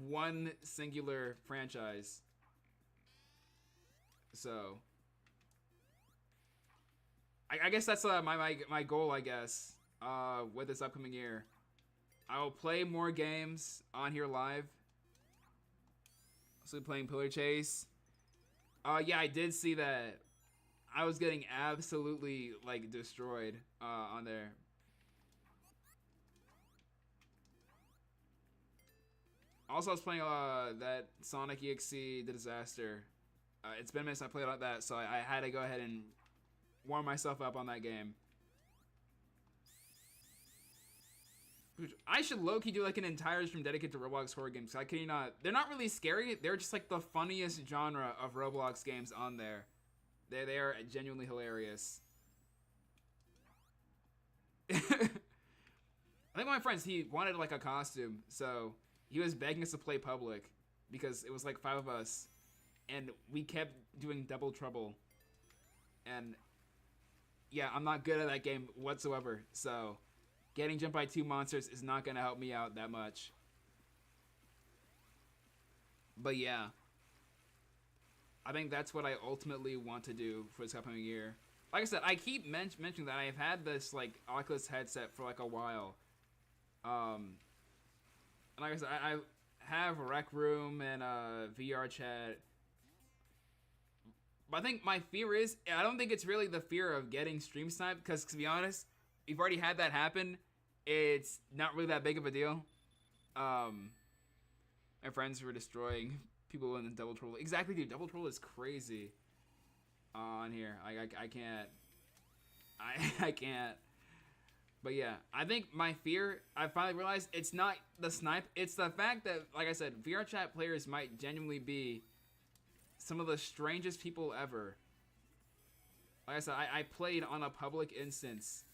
one singular franchise. So I guess that's my goal, I guess, with this upcoming year. I will play more games on here live. Also playing Pillar Chase. Yeah, I did see that. I was getting absolutely like destroyed on there. Also, I was playing that Sonic EXE The Disaster. It's been a minute since I played like that, so I had to go ahead and warm myself up on that game. I should low-key do like an entire stream dedicated to Roblox horror games. I kid you not. They're not really scary. They're just like the funniest genre of Roblox games on there. They are genuinely hilarious. I think one of my friends, he wanted like a costume, so he was begging us to play public because it was like 5 of us, and we kept doing double trouble. And yeah, I'm not good at that game whatsoever, so getting jumped by 2 monsters is not gonna help me out that much. But yeah, I think that's what I ultimately want to do for this upcoming year. Like I said, I keep mentioning that I've had this like Oculus headset for like a while. And like I said, I have Rec Room and VR chat. But I think my fear is, I don't think it's really the fear of getting stream sniped, because to be honest, we've already had that happen. It's not really that big of a deal. My friends were destroying people in the double troll. Exactly, dude. Double troll is crazy on here. I can't. I can't. But yeah, I think my fear, I finally realized it's not the snipe. It's the fact that, like I said, VR chat players might genuinely be some of the strangest people ever. Like I said, I played on a public instance,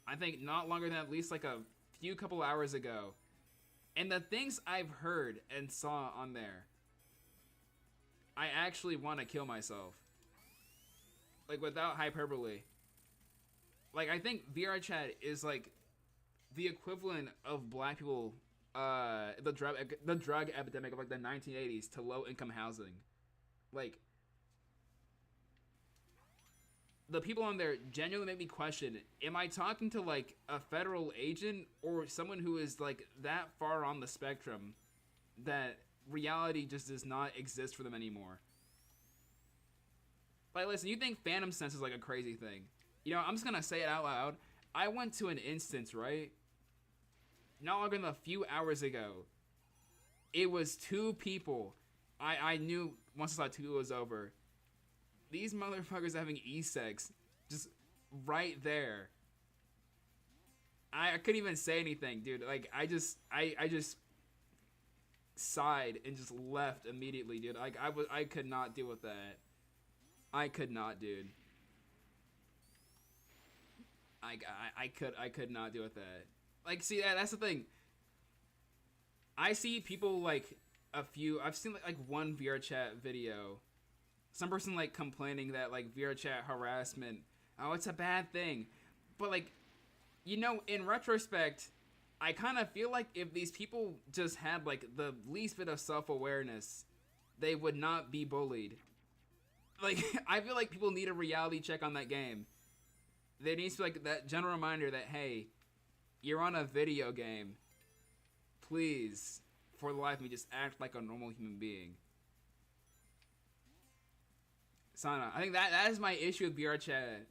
I think not longer than at least like a few couple hours ago. And the things I've heard and saw on there, I actually want to kill myself. Like, without hyperbole. Like, I think VR chat is like the equivalent of black people, the drug epidemic of like the 1980s to low income housing. Like, the people on there genuinely make me question, am I talking to like a federal agent or someone who is like that far on the spectrum that reality just does not exist for them anymore? Like, listen, you think Phantom Sense is like a crazy thing. You know, I'm just gonna say it out loud. I went to an instance, right? Not longer than a few hours ago. It was 2 people. I knew once I saw 2 it was over. These motherfuckers having E-sex just right there. I couldn't even say anything, dude. Like, I just sighed and just left immediately, dude. Like, I could not deal with that. I could not, dude. I could not deal with that. Like, see, that's the thing. I see people like I've seen like one VR chat video. Some person like complaining that like VR chat harassment, oh, it's a bad thing. But like, you know, in retrospect, I kind of feel like if these people just had like the least bit of self-awareness, they would not be bullied. Like, I feel like people need a reality check on that game. There needs to be like that general reminder that, hey, you're on a video game. Please, for the life of me, just act like a normal human being. Sana, I think that is my issue with VR chat.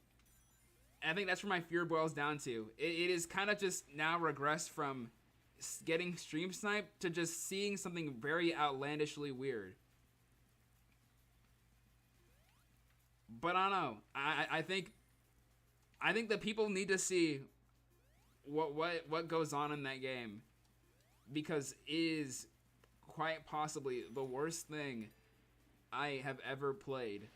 And I think that's where my fear boils down to. It is kind of just now regressed from getting stream sniped to just seeing something very outlandishly weird. But I don't know. I think that people need to see what goes on in that game, because it is quite possibly the worst thing I have ever played.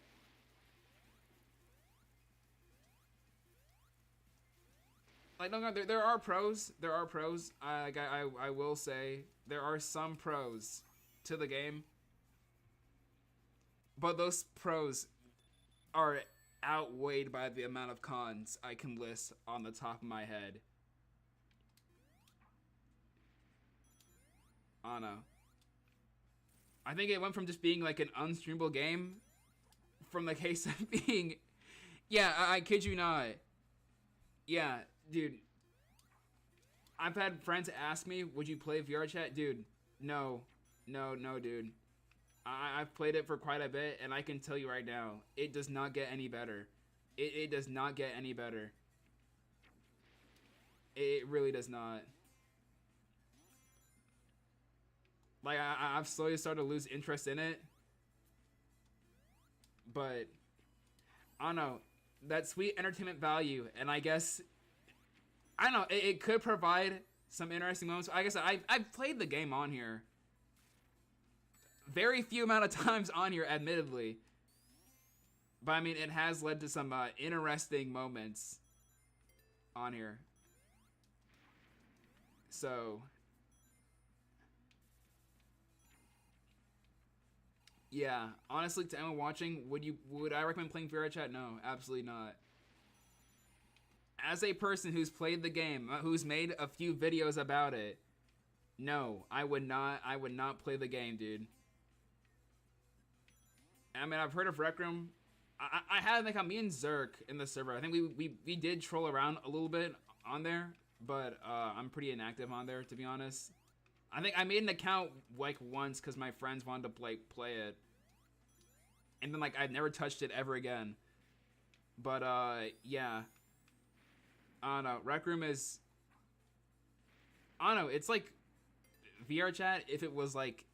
Like, no, there are pros. There are pros. I will say there are some pros to the game, but those pros are outweighed by the amount of cons I can list on the top of my head. I don't know. I think it went from just being like an unstreamable game, from the case of being, yeah, I kid you not. Yeah, dude. I've had friends ask me, would you play VR chat? Dude, no, dude. I've played it for quite a bit, and I can tell you right now, it does not get any better. It does not get any better. It really does not. Like, I've slowly started to lose interest in it. But, I don't know. That sweet entertainment value, and I guess, I don't know, it could provide some interesting moments. Like I said, I've played the game on here. Very few amount of times on here, admittedly. But, I mean, it has led to some interesting moments on here. So yeah, honestly, to anyone watching, would I recommend playing VRChat? No, absolutely not. As a person who's played the game, who's made a few videos about it, no, I would not. I would not play the game, dude. I mean, I've heard of Rec Room. I had like me and Zerk in the server. I think we did troll around a little bit on there, but I'm pretty inactive on there, to be honest. I think I made an account like once because my friends wanted to play it, and then like I'd never touched it ever again. But yeah, I don't know. Rec Room is, I don't know. It's like VRChat if it was like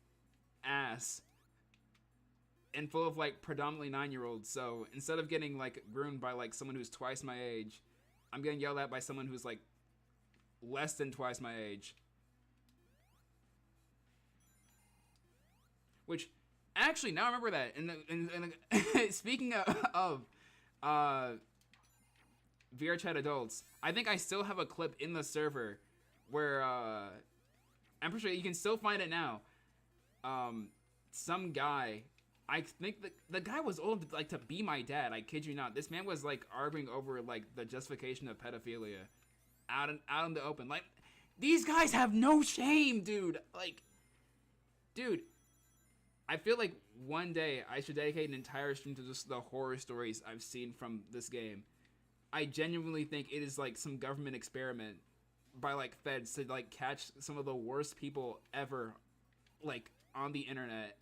ass and full of like predominantly 9-year-olds. So instead of getting like groomed by like someone who's twice my age, I'm getting yelled at by someone who's like less than twice my age. Which actually now I remember that. And speaking of VRChat adults, I think I still have a clip in the server where I'm pretty sure you can still find it now. Some guy, I think the guy was old like to be my dad. I kid you not. This man was like arguing over like the justification of pedophilia out in the open. Like, these guys have no shame, dude. Like, dude, I feel like one day I should dedicate an entire stream to just the horror stories I've seen from this game. I genuinely think it is like some government experiment by like feds to like catch some of the worst people ever, like on the internet.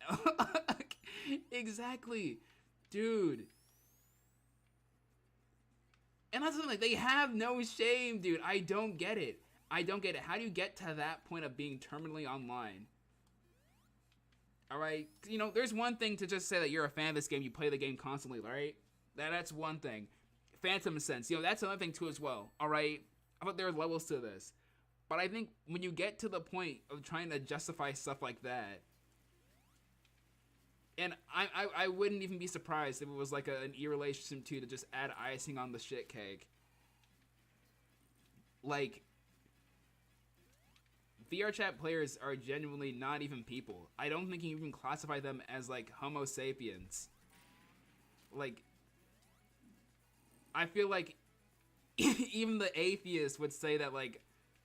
Exactly, dude. And that's something like they have no shame, dude. I don't get it. I don't get it. How do you get to that point of being terminally online? All right, you know, there's one thing to just say that you're a fan of this game, you play the game constantly, right? That's one thing. Phantom sense, you know, that's another thing too as well. All right, I thought there are levels to this, but I think when you get to the point of trying to justify stuff like that, and I wouldn't even be surprised if it was like an e-relationship too to just add icing on the shit cake. Like, VRChat players are genuinely not even people. I don't think you even classify them as like Homo sapiens. Like, I feel like even the atheists would say that like,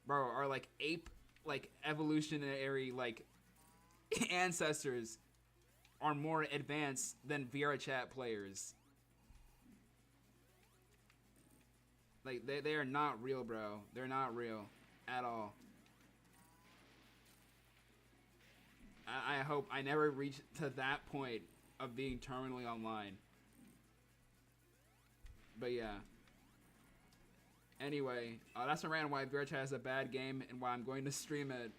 bro, our like ape like evolutionary like ancestors are more advanced than VRChat players. Like, they are not real, bro. They're not real at all. I hope I never reach to that point of being terminally online. But yeah. Anyway, that's a rant why VRChat is a bad game and why I'm going to stream it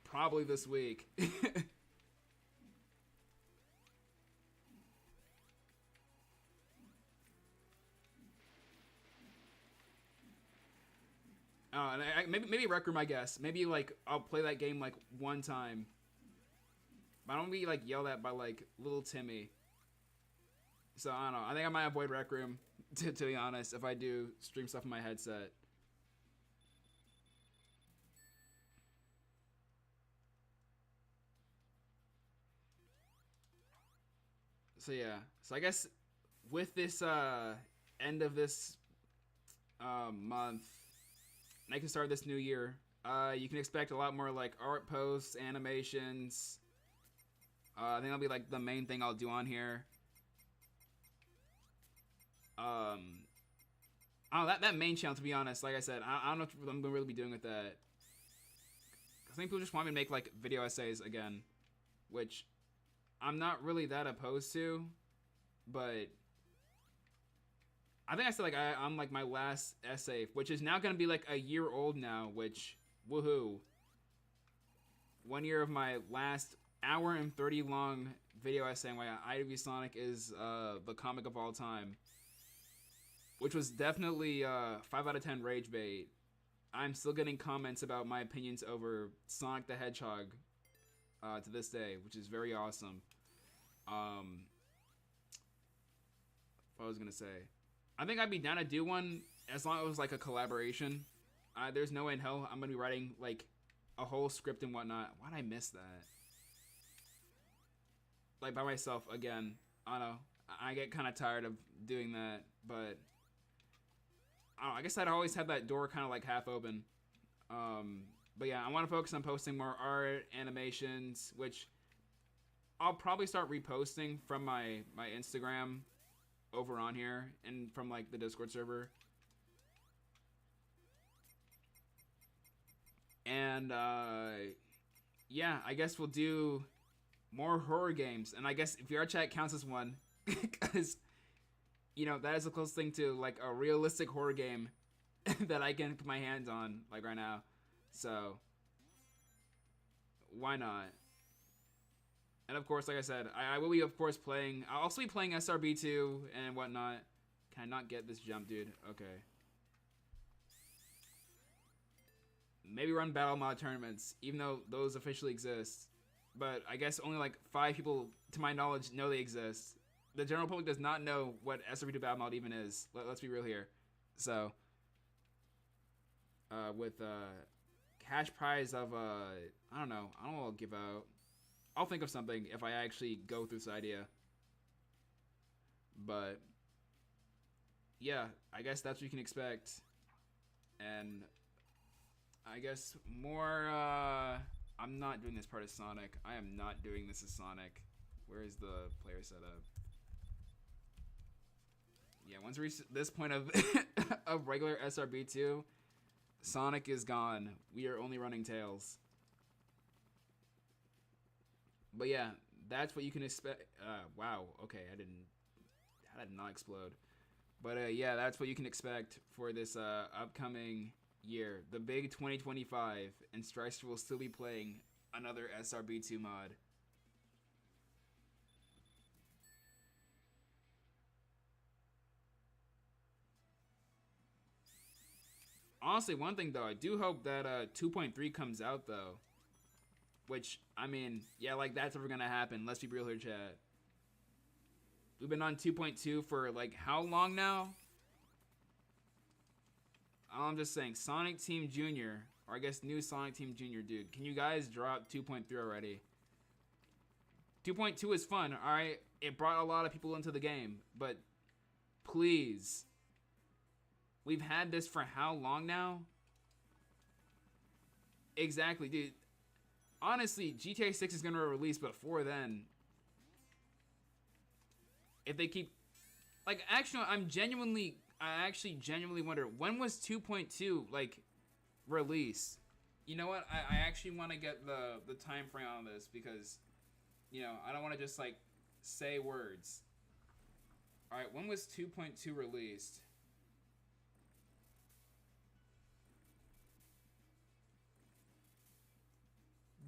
probably this week. And maybe Rec Room, I guess. Maybe like I'll play that game like one time. But I don't be like yelled at by like little Timmy. So I don't know. I think I might avoid Rec Room to be honest if I do stream stuff on my headset. So yeah. So I guess with this end of this month, and I can start this new year. You can expect a lot more like art posts, animations. I think that'll be like the main thing I'll do on here. Oh, that main channel, to be honest, like I said, I don't know what I'm gonna really be doing with that. I think people just want me to make like video essays again, which I'm not really that opposed to, but I think I said like I'm like my last essay, which is now gonna be like a year old now, which woohoo. 1 year of my last hour and 30 long video essay why Ivy Sonic is the comic of all time, which was definitely 5 out of 10 rage bait. I'm still getting comments about my opinions over Sonic the Hedgehog to this day, which is very awesome. What I was gonna say, I think I'd be down to do one as long as it was like a collaboration. There's no way in hell I'm gonna be writing like a whole script and whatnot. Why'd I miss that? Like by myself again. I don't know. I get kind of tired of doing that, but I don't know, I guess I'd always have that door kind of like half open. But yeah, I want to focus on posting more art, animations, which I'll probably start reposting from my Instagram over on here and from like the Discord server. And yeah, I guess we'll do more horror games, and I guess VR chat counts as one because you know that is the closest thing to like a realistic horror game that I can put my hands on like right now. So why not? And of course, like I said, I will be of course playing. I'll also be playing SRB2 and whatnot. Can I not get this jump, dude? Okay. Maybe run battle mod tournaments, even though those officially exist. But I guess only like 5 people, to my knowledge, know they exist. The general public does not know what SRB2 battle mod even is. Let's be real here. So, with cash prize of I don't know what I'll give out. I'll think of something if I actually go through this idea. But yeah, I guess that's what you can expect. And I guess more I'm not doing this part of Sonic. I am not doing this as Sonic. Where is the player setup? Yeah, once we reach this point of of regular SRB2, Sonic is gone. We are only running Tails. But yeah, that's what you can expect. Wow, okay, I did not explode. But yeah, that's what you can expect for this upcoming year. The big 2025, and Strister will still be playing another SRB2 mod. Honestly, one thing though, I do hope that 2.3 comes out though. Which, I mean, yeah, like that's ever gonna happen. Let's be real here, chat. We've been on 2.2 for like how long now? I'm just saying, Sonic Team Junior, or I guess new Sonic Team Junior, dude. Can you guys drop 2.3 already? 2.2 is fun, alright? It brought a lot of people into the game, but please. We've had this for how long now? Exactly, dude. Honestly, GTA 6 is gonna release before then. If they keep... Like, actually, I actually genuinely wonder, when was 2.2, like, released? You know what? I actually want to get the time frame on this because, you know, I don't want to just, like, say words. Alright, when was 2.2 released?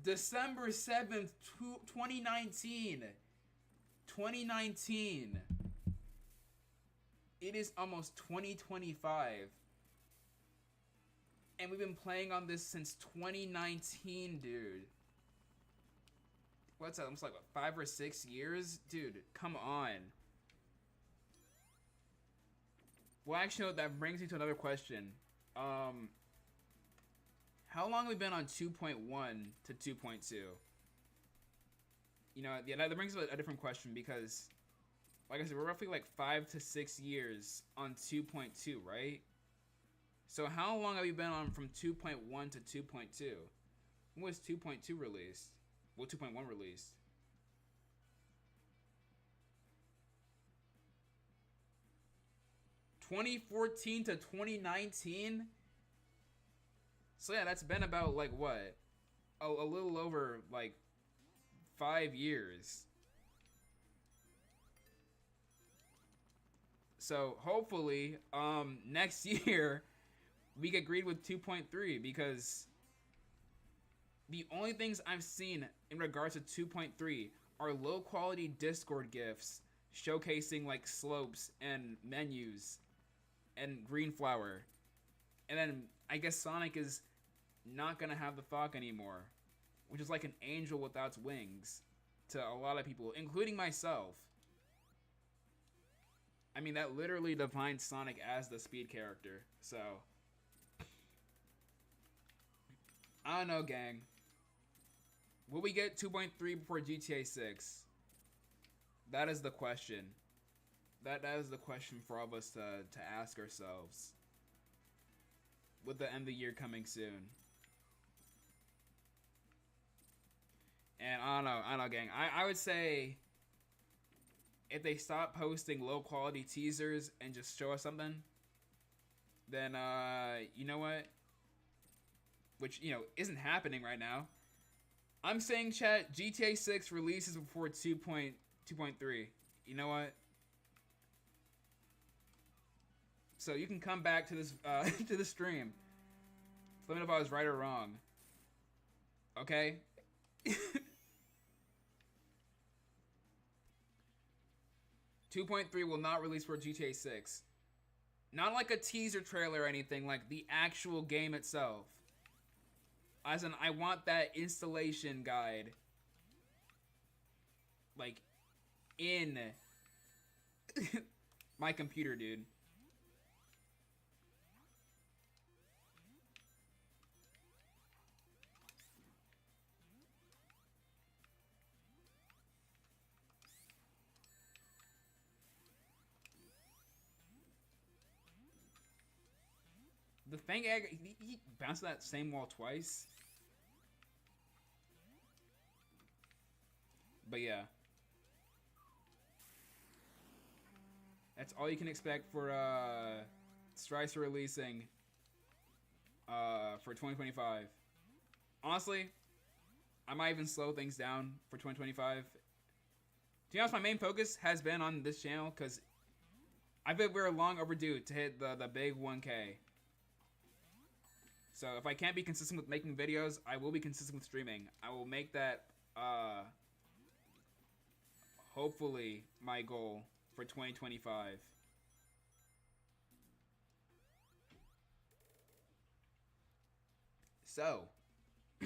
December 7th, 2019. 2019. It is almost 2025. And we've been playing on this since 2019, dude. What's that? Almost like, what, 5 or 6 years? Dude, come on. Well, actually, that brings me to another question. How long have we been on 2.1 to 2.2? You know, yeah, that brings up a different question because, like I said, we're roughly like 5 to 6 years on 2.2, right? So how long have we been on from 2.1 to 2.2? When was 2.2 released? Well, 2.1 released. (2014 to 2019). So yeah, that's been about like what? A little over like 5 years. So hopefully, next year we get agreed with 2.3 because the only things I've seen in regards to 2.3 are low quality Discord gifs showcasing like slopes and menus and green flower. And then I guess Sonic is not gonna have the Thok anymore, which is like an angel without wings to a lot of people, including myself. I mean, that literally defines Sonic as the speed character, so I don't know, gang. Will we get 2.3 before GTA 6? That is the question. That is the question for all of us to ask ourselves. With the end of the year coming soon. And I don't know, gang. I would say if they stop posting low quality teasers and just show us something, then you know what? Which, you know, isn't happening right now. I'm saying, chat, GTA 6 releases before 2.3. You know what? So you can come back to this to the stream. Let me know if I was right or wrong. Okay? 2.3 will not release for GTA 6. Not like a teaser trailer or anything, like the actual game itself. As in, I want that installation guide, like, in my computer, dude. The Fang Egg, he bounced that same wall twice. But yeah. That's all you can expect for Strister releasing for 2025. Honestly, I might even slow things down for 2025. To be honest, my main focus has been on this channel because I bet we're long overdue to hit the big 1K. So if I can't be consistent with making videos, I will be consistent with streaming. I will make that hopefully my goal for 2025. So, I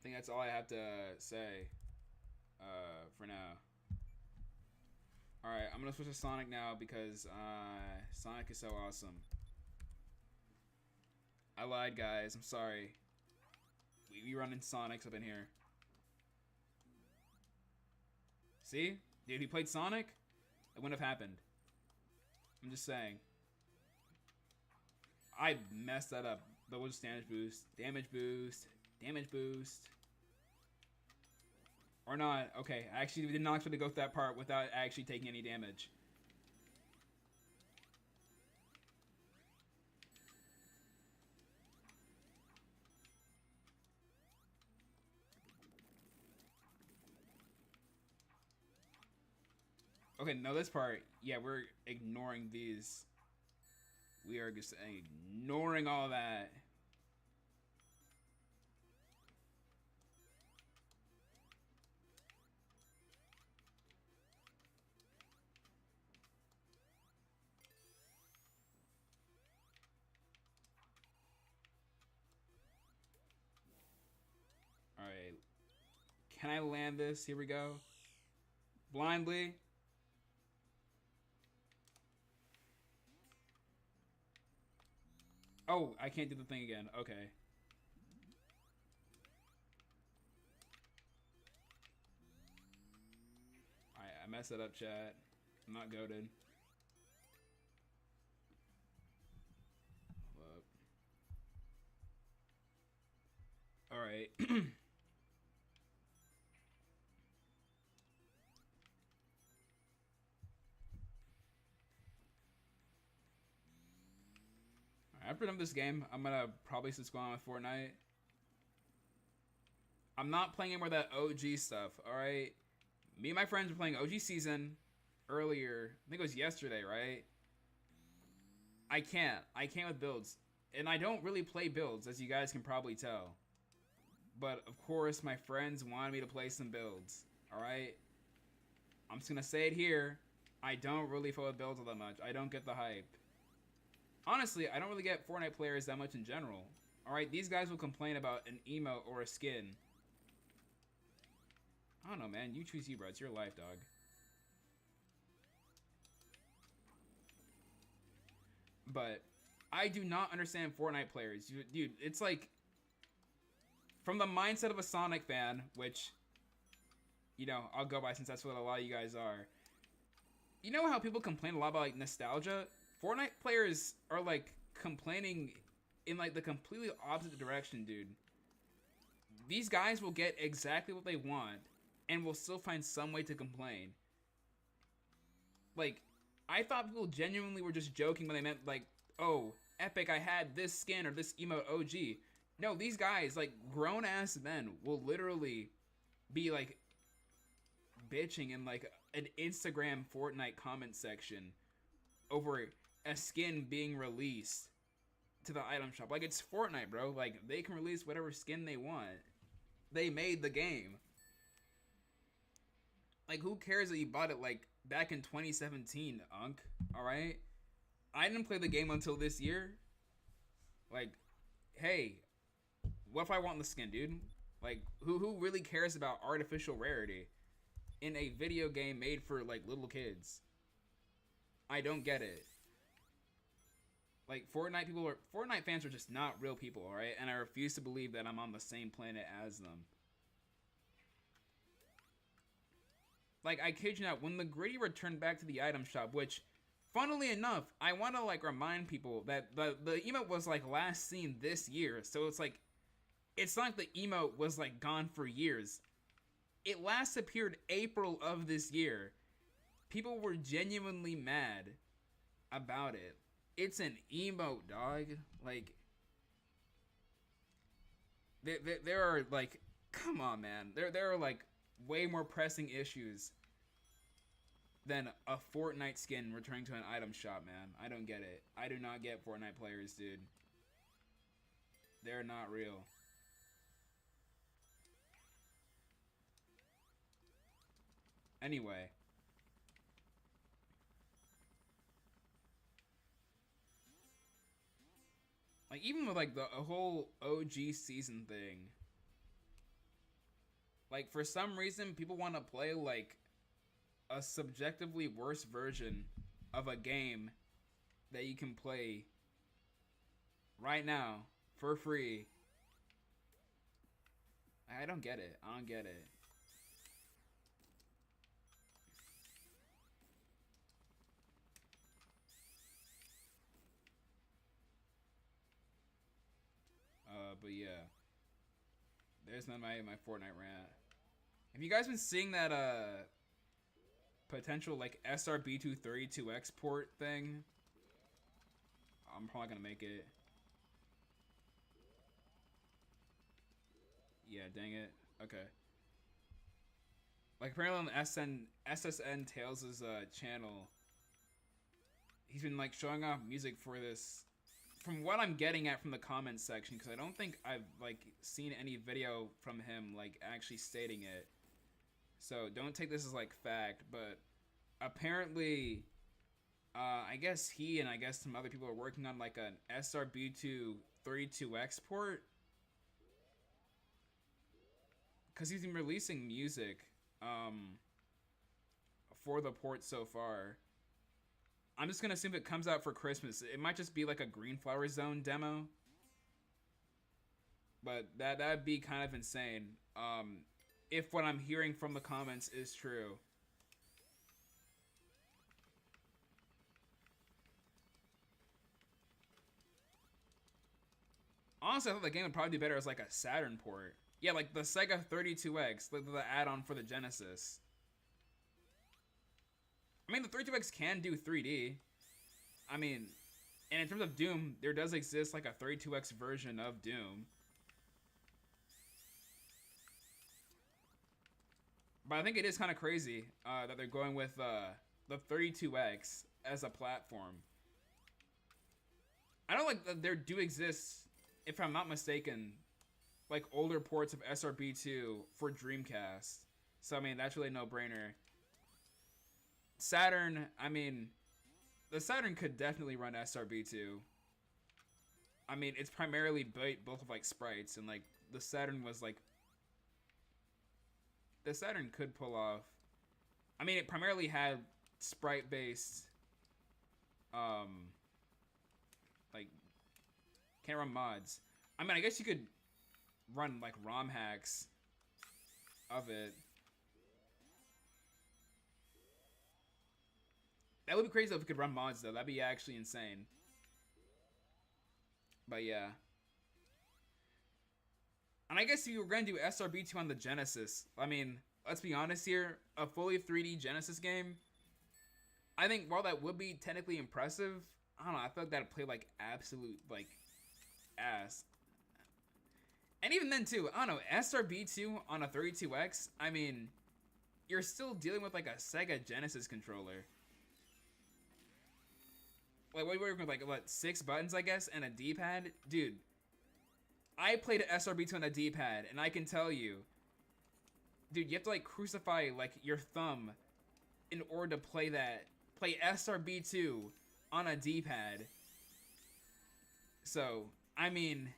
think that's all I have to say for now. Alright, I'm going to switch to Sonic now because Sonic is so awesome. I lied, guys. I'm sorry. We running Sonics up in here. See? Dude, if he played Sonic, it wouldn't have happened. I'm just saying. I messed that up. But we'll just damage boost. Damage boost. Damage boost. Or not. Okay, I actually did not actually go through that part without actually taking any damage. Okay, no, this part, yeah, we're ignoring these. We are just ignoring all that. Alright. Can I land this? Here we go. Blindly. Oh, I can't do the thing again. Okay. Alright, I messed it up, chat. I'm not goated. Alright. After I'm done this game, I'm gonna probably just go on with Fortnite. I'm not playing any more of that OG stuff, alright? Me and my friends were playing OG Season earlier. I think it was yesterday, right? I can't. I can't with builds. And I don't really play builds, as you guys can probably tell. But, of course, my friends wanted me to play some builds, alright? I'm just gonna say it here. I don't really follow builds all that much. I don't get the hype. Honestly, I don't really get Fortnite players that much in general. Alright, these guys will complain about an emote or a skin. I don't know, man. You choose you, bro. It's your life, dog. But I do not understand Fortnite players. Dude, it's like, from the mindset of a Sonic fan, which, you know, I'll go by since that's what a lot of you guys are. You know how people complain a lot about, like, nostalgia? Fortnite players are, like, complaining in, like, the completely opposite direction, dude. These guys will get exactly what they want and will still find some way to complain. Like, I thought people genuinely were just joking when they meant, like, oh, epic, I had this skin or this emote OG. No, these guys, like, grown-ass men will literally be, like, bitching in, like, an Instagram Fortnite comment section over a skin being released to the item shop. Like, it's Fortnite, bro. Like, they can release whatever skin they want. They made the game. Like, who cares that you bought it, like, back in 2017, Unk? Alright? I didn't play the game until this year. Like, hey, what if I want the skin, dude? Like, who really cares about artificial rarity in a video game made for, like, little kids? I don't get it. Like, Fortnite fans are just not real people, alright? And I refuse to believe that I'm on the same planet as them. Like, I kid you not, when the Gritty returned back to the item shop, which, funnily enough, I want to, like, remind people that the emote was, like, last seen this year. So it's like, it's not like the emote was, like, gone for years. It last appeared April of this year. People were genuinely mad about it. It's an emote, dog. Like, there are, like, come on, man. There are, like, way more pressing issues than a Fortnite skin returning to an item shop, man. I don't get it. I do not get Fortnite players, dude. They're not real. Anyway. Like, even with, like, the whole OG season thing, like, for some reason, people want to play, like, a subjectively worse version of a game that you can play right now for free. I don't get it. I don't get it. But yeah. There's none of my Fortnite rant. Have you guys been seeing that, potential, like, SRB232 export thing? I'm probably gonna make it. Yeah, dang it. Okay. Like, apparently on SSN Tales' channel, he's been, like, showing off music for this. From what I'm getting at from the comments section, because I don't think I've, like, seen any video from him, like, actually stating it. So don't take this as, like, fact, but apparently, I guess he and I guess some other people are working on, like, an SRB232 export. Because he's been releasing music for the port so far. I'm just gonna assume if it comes out for Christmas, it might just be like a Greenflower Zone demo. But that'd be kind of insane. If what I'm hearing from the comments is true. Honestly, I thought the game would probably be better as, like, a Saturn port. Yeah, like the Sega 32X, the add-on for the Genesis. I mean, the 32X can do 3D. I mean, and in terms of Doom, there does exist, like, a 32X version of Doom. But I think it is kind of crazy that they're going with the 32X as a platform. I know, like, there do exist, if I'm not mistaken, like, older ports of SRB2 for Dreamcast. So, I mean, that's really no-brainer. Saturn, I mean, the Saturn could definitely run SRB2. I mean, it's primarily both of, like, sprites, and, like, the Saturn was, like... The Saturn could pull off... I mean, it primarily had sprite-based, like, Can't run mods. I mean, I guess you could run like ROM hacks of it. That would be crazy if we could run mods though. That'd be actually insane. But yeah. And I guess if you were going to do SRB2 on the Genesis, I mean, let's be honest here, a fully 3D Genesis game, I think while that would be technically impressive, I don't know, I feel like that'd play like absolute like ass. And even then too, I don't know, SRB2 on a 32X, I mean, you're still dealing with like a Sega Genesis controller. Like, what are you working with, like, what, 6 buttons, I guess, and a D-pad? Dude, I played SRB2 on a D-pad, and I can tell you, dude, you have to, like, crucify, like, your thumb in order to play SRB2 on a D-pad. So, I mean,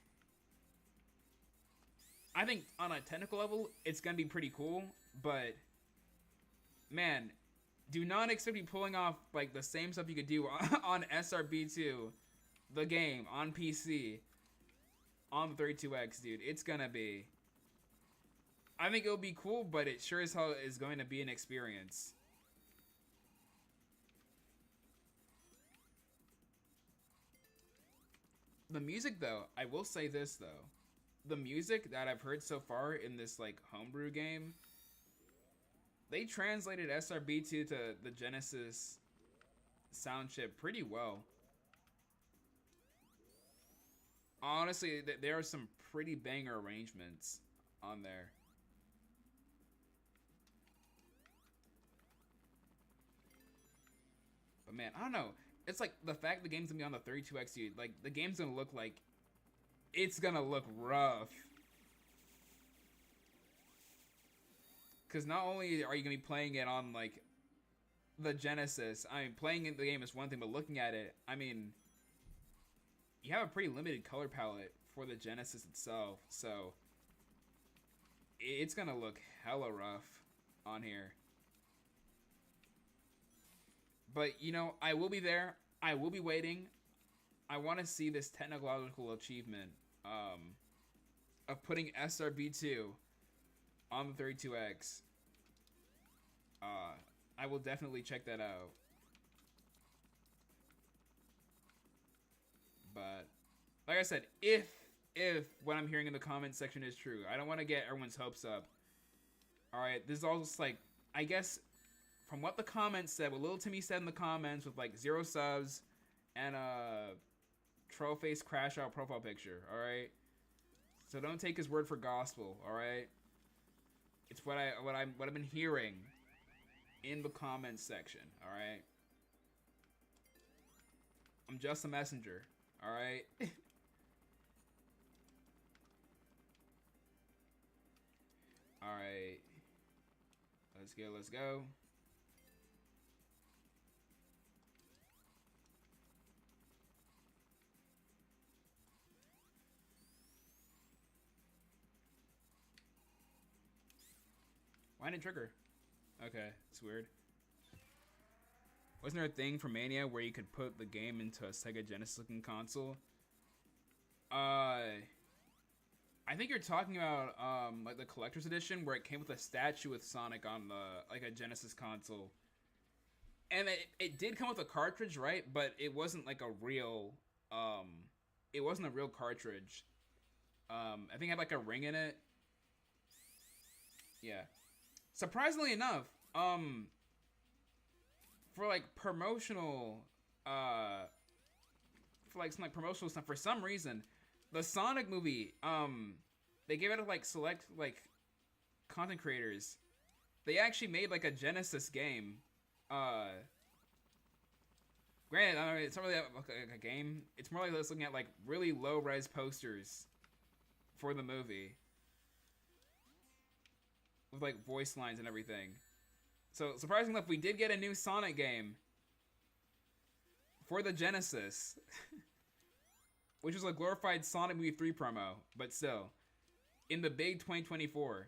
I think on a technical level, it's gonna be pretty cool, but, man, do not expect me pulling off like the same stuff you could do on SRB2, the game, on PC, on the 32X, dude. It's gonna be... I think it'll be cool, but it sure as hell is going to be an experience. The music, though, I will say this, though. The music that I've heard so far in this, like, homebrew game, they translated SRB2 to the Genesis sound chip pretty well. Honestly, there are some pretty banger arrangements on there. But man, I don't know. It's like the fact the game's gonna be on the 32X, dude. Like, the game's gonna look like... It's gonna look rough. Because not only are you going to be playing it on, like, the Genesis, I mean, playing the game is one thing, but looking at it, I mean, you have a pretty limited color palette for the Genesis itself, so it's going to look hella rough on here. But, you know, I will be there. I will be waiting. I want to see this technological achievement of putting SRB2 on the 32X. I will definitely check that out. But like I said, if what I'm hearing in the comment section is true, I don't want to get everyone's hopes up. Alright, this is all just like, I guess from what the comments said, what Little Timmy said in the comments with like 0 subs and a troll face crash out profile picture, alright? So don't take his word for gospel, alright? It's what I've been hearing in the comments section, alright? I'm just a messenger, alright? Alright. Let's go, let's go. Why didn't it trigger? Okay, it's weird. Wasn't there a thing for Mania where you could put the game into a Sega Genesis looking console? I think you're talking about like the collector's edition where it came with a statue with Sonic on the like a Genesis console. And it did come with a cartridge, right? But it wasn't like a real it wasn't a real cartridge. I think it had like a ring in it. Yeah. Surprisingly enough, for like promotional, for like some like promotional stuff, for some reason, the Sonic movie, they gave it to like select like content creators. They actually made like a Genesis game. Granted, I mean, it's not really like a game. It's more like us looking at like really low res posters for the movie. With like voice lines and everything. So surprisingly enough, we did get a new Sonic game for the Genesis, which was a glorified Sonic Movie 3 promo, but still, in the big 2024.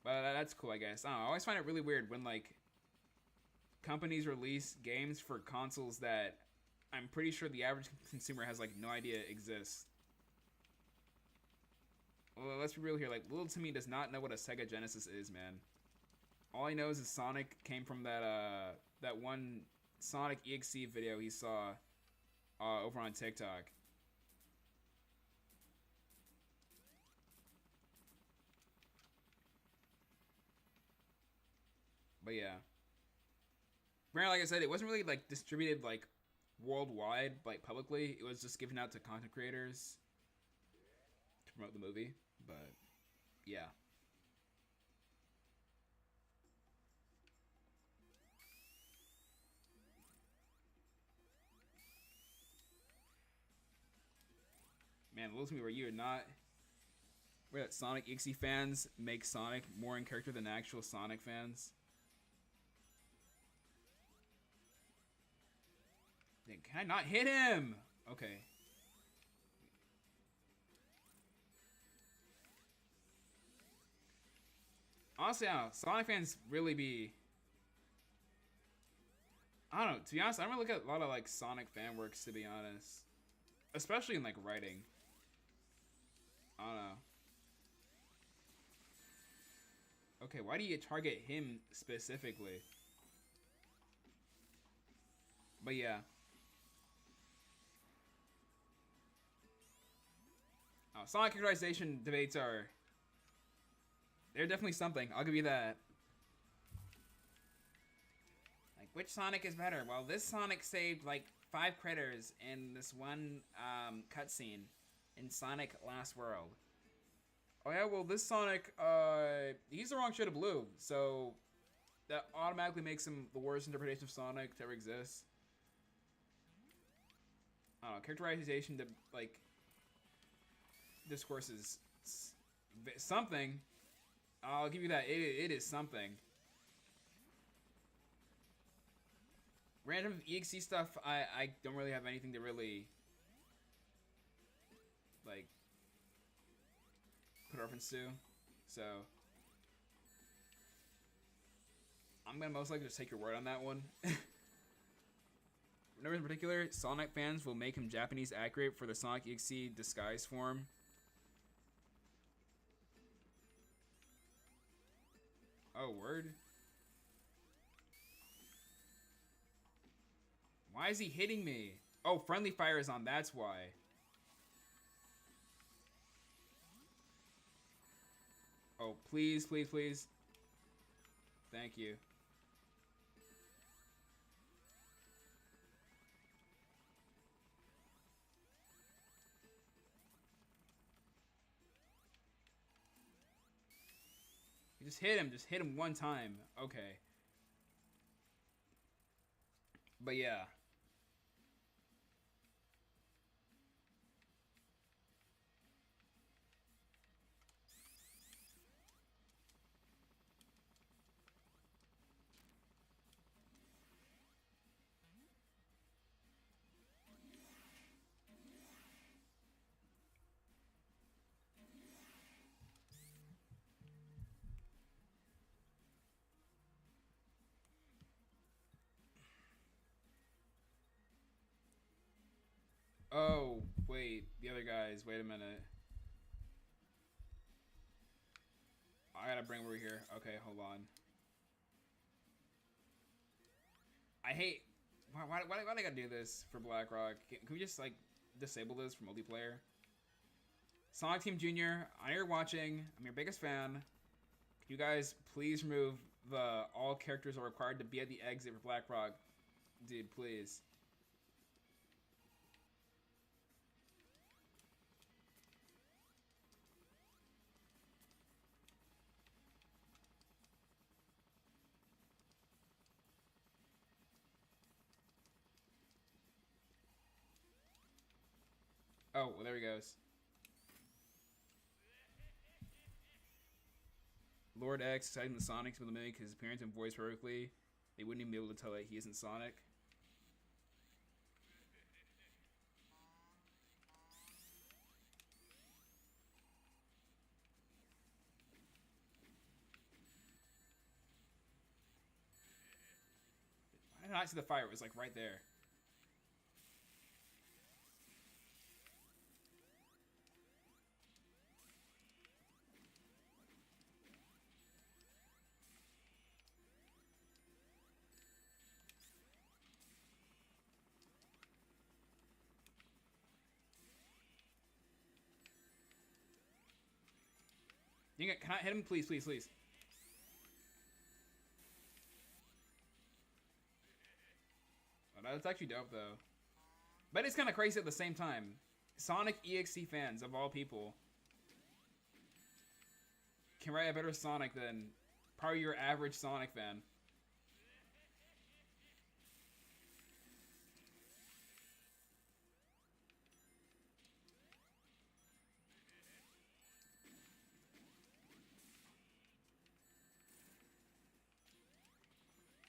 But that's cool, I guess. I don't know, I always find it really weird when like companies release games for consoles that I'm pretty sure the average consumer has like no idea exist. Well, let's be real here. Like, little Timmy does not know what a Sega Genesis is, man. All he knows is Sonic came from that one Sonic EXE video he saw over on TikTok. But yeah, granted, like I said, it wasn't really like distributed like worldwide, like publicly. It was just given out to content creators to promote the movie. But yeah. Man, it looks to me where you are not. Where that Sonic EXE fans make Sonic more in character than actual Sonic fans. Then can I not hit him? Okay. Honestly, I don't know. Sonic fans really be. I don't know. To be honest, I don't really look at a lot of like Sonic fan works. To be honest, especially in like writing. I don't know. Okay, why do you target him specifically? But yeah. Oh, Sonic characterization debates are. They're definitely something. I'll give you that. Like, which Sonic is better? Well, this Sonic saved like 5 critters in this one cutscene in Sonic Last World. Oh yeah, well this Sonic, he's the wrong shade of blue, so that automatically makes him the worst interpretation of Sonic to ever exist. I don't know, characterization to like discourse is something. I'll give you that. It is something. Random EXE stuff, I don't really have anything to really like put reference to, so I'm gonna most likely just take your word on that one. No in particular, Sonic fans will make him Japanese accurate for the Sonic EXE disguise form. Oh, word? Why is he hitting me? Oh, friendly fire is on, that's why. Oh, please, please, please. Thank you. Just hit him. Just hit him one time. Okay. But yeah. Oh, wait. The other guys. Wait a minute. I gotta bring over here. Okay, hold on. I hate... Why do I gotta do this for Blackrock? Can we just, like, disable this for multiplayer? Sonic Team Junior, I know you're watching. I'm your biggest fan. Can you guys please remove the all characters are required to be at the exit for Blackrock? Dude, please. Oh, well, there he goes. Lord X citing the Sonics will make his appearance and voice perfectly. They wouldn't even be able to tell that he isn't Sonic. Why did I not see the fire? It was like right there. Can I hit him, please, please, please? Oh, that's actually dope, though. But it's kind of crazy at the same time. Sonic EXE fans, of all people, can write a better Sonic than probably your average Sonic fan.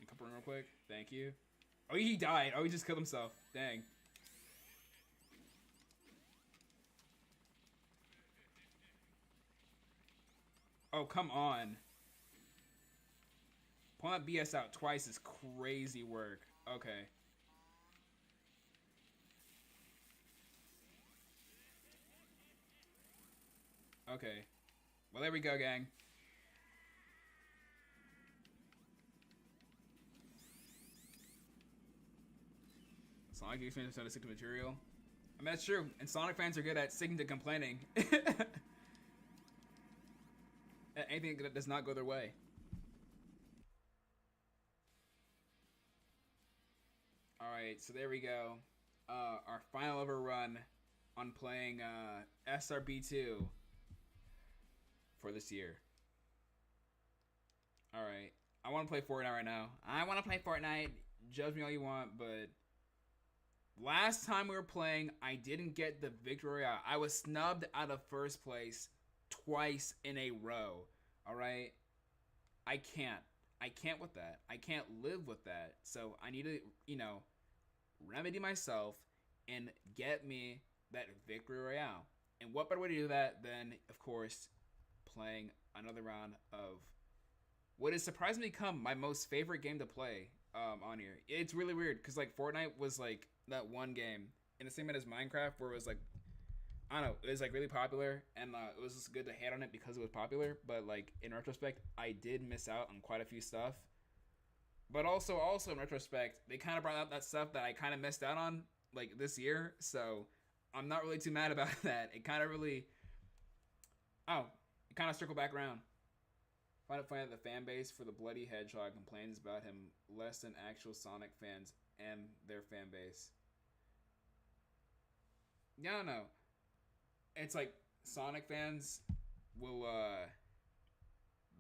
Couple real quick. Thank you. Oh, he died. Oh, he just killed himself. Dang. Oh, come on. Pulling that BS out twice is crazy work. Okay. Okay. Well, there we go, gang. Sonic fans trying to stick to material. I mean, that's true. And Sonic fans are good at sticking to complaining. Anything that does not go their way. Alright, so there we go. Our final ever run on playing SRB2 for this year. Alright. I want to play Fortnite right now. I want to play Fortnite. Judge me all you want, but last time we were playing, I didn't get the victory. I was snubbed out of first place twice in a row. Alright? I can't. I can't with that. I can't live with that. So I need to, remedy myself and get me that victory royale. And what better way to do that than, of course, playing another round of what has surprisingly become my most favorite game to play on here. It's really weird because like Fortnite was like that one game in the same way as Minecraft where it was like, I don't know, it was like really popular and it was just good to hate on it because it was popular. But like in retrospect, I did miss out on quite a few stuff. But also in retrospect, they kind of brought out that stuff that I kind of missed out on like this year. So I'm not really too mad about that. It kind of really, it kind of circled back around. Find it funny that the fan base for the bloody hedgehog complains about him less than actual Sonic fans and their fan base. Yeah, I don't know. It's like Sonic fans will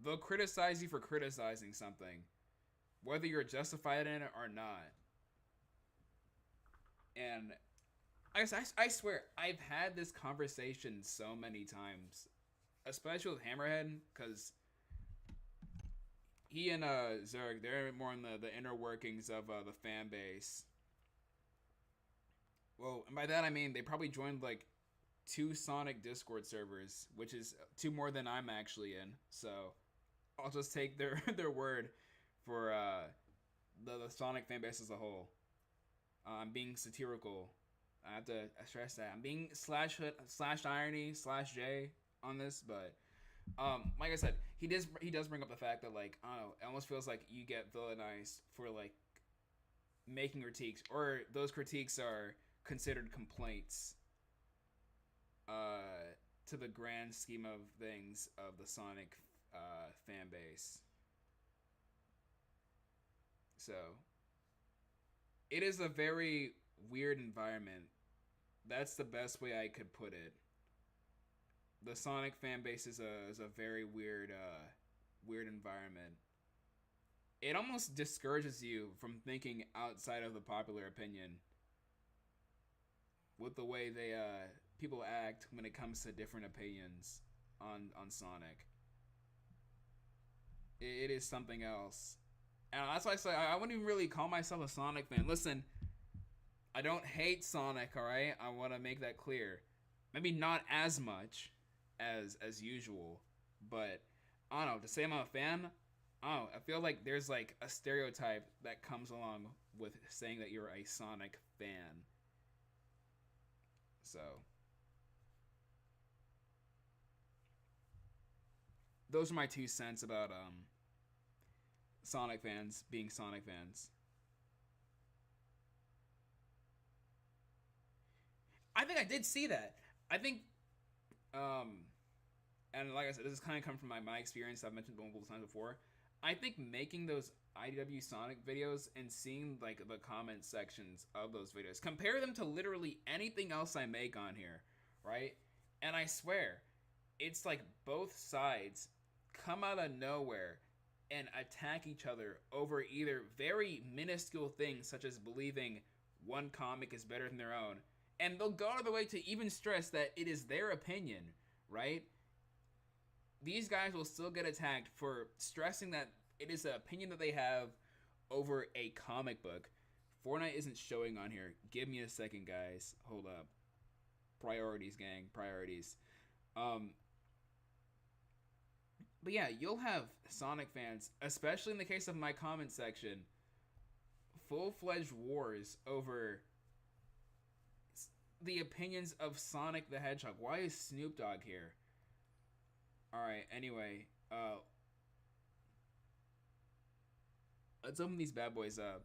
they'll criticize you for criticizing something, whether you're justified in it or not. And I swear I've had this conversation so many times, especially with Hammerhead, because he and Zerg, they're more in the inner workings of the fan base. Well, and by that I mean they probably joined like 2 Sonic Discord servers, which is 2 more than I'm actually in. So I'll just take their their word for the Sonic fan base as a whole. I'm being satirical. I have to stress that I'm being slash irony slash J on this, but like I said, he does bring up the fact that like I don't know, it almost feels like you get villainized for like making critiques, or those critiques are considered complaints to the grand scheme of things of the Sonic fan base. So it is a very weird environment. That's the best way I could put it. The Sonic fan base is a very weird weird environment. It almost discourages you from thinking outside of the popular opinion with the way they people act when it comes to different opinions on Sonic. It is something else. And that's why I say I wouldn't even really call myself a Sonic fan. Listen, I don't hate Sonic, alright? I want to make that clear. Maybe not as much as usual, but I don't know, to say I'm a fan, I don't know, I feel like there's like a stereotype that comes along with saying that you're a Sonic fan. So those are my 2 cents about Sonic fans being Sonic fans. I think I did see that. I think and like I said, this is kind of come from my experience. I've mentioned multiple times before. I think making those IDW Sonic videos and seeing like the comment sections of those videos, compare them to literally anything else I make on here, right? And I swear, it's like both sides come out of nowhere and attack each other over either very minuscule things such as believing one comic is better than their own, and they'll go out of the way to even stress that it is their opinion, right? These guys will still get attacked for stressing that it is an opinion that they have over a comic book. Fortnite isn't showing on here. Give me a second, guys. Hold up. Priorities, gang. Priorities. But yeah, you'll have Sonic fans, especially in the case of my comment section, full-fledged wars over the opinions of Sonic the Hedgehog. Why is Snoop Dogg here? Alright, anyway, let's open these bad boys up.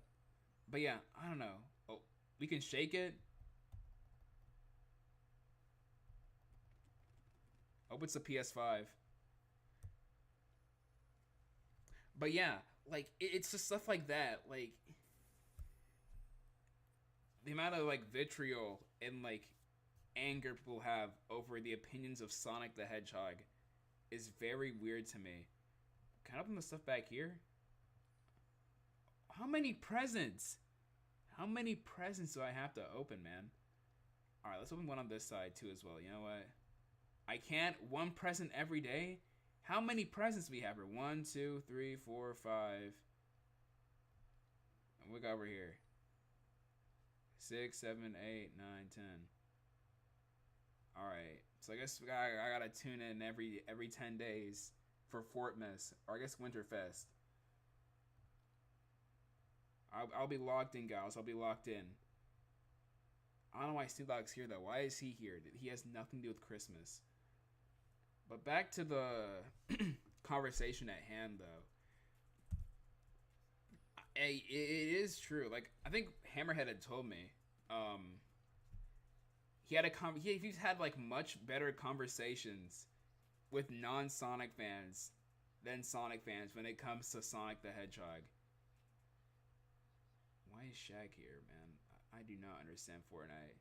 But yeah, I don't know. Oh, we can shake it. Hope it's a PS5. But yeah, like, it's just stuff like that. Like, the amount of, like, vitriol and, like, anger people have over the opinions of Sonic the Hedgehog is very weird to me. Can I open the stuff back here? How many presents? How many presents do I have to open, man? Alright, let's open one on this side, too, as well. You know what? I can't. One present every day? How many presents do we have here? 1, 2, 3, 4, 5. And we got over here. 6, 7, 8, 9, 10. Alright. So I guess I gotta tune in every 10 days for Fortmas. Or I guess Winterfest. I'll be locked in, guys. I'll be locked in. I don't know why Snoop Dogg's here, though. Why is he here? He has nothing to do with Christmas. But back to the conversation at hand, though. It is true. Like, I think Hammerhead had told me, he's had like much better conversations with non-Sonic fans than Sonic fans when it comes to Sonic the Hedgehog. Why is Shaq here, man? I do not understand Fortnite.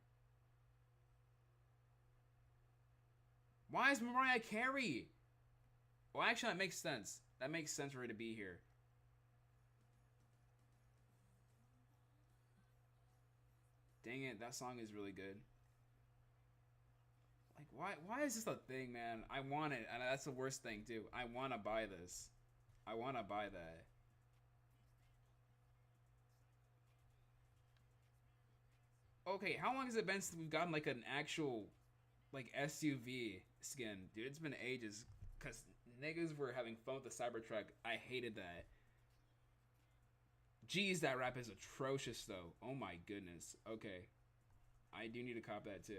Why is Mariah Carey? Well, actually, that makes sense. That makes sense for her to be here. Dang it, that song is really good. Like, why is this a thing, man? I want it, and that's the worst thing, too. I want to buy this. I want to buy that. Okay, how long has it been since we've gotten, like, an actual, like, SUV skin? Dude, it's been ages, because niggas were having fun with the Cybertruck. I hated that. Jeez, that rap is atrocious, though. Oh my goodness. Okay. I do need to cop that, too.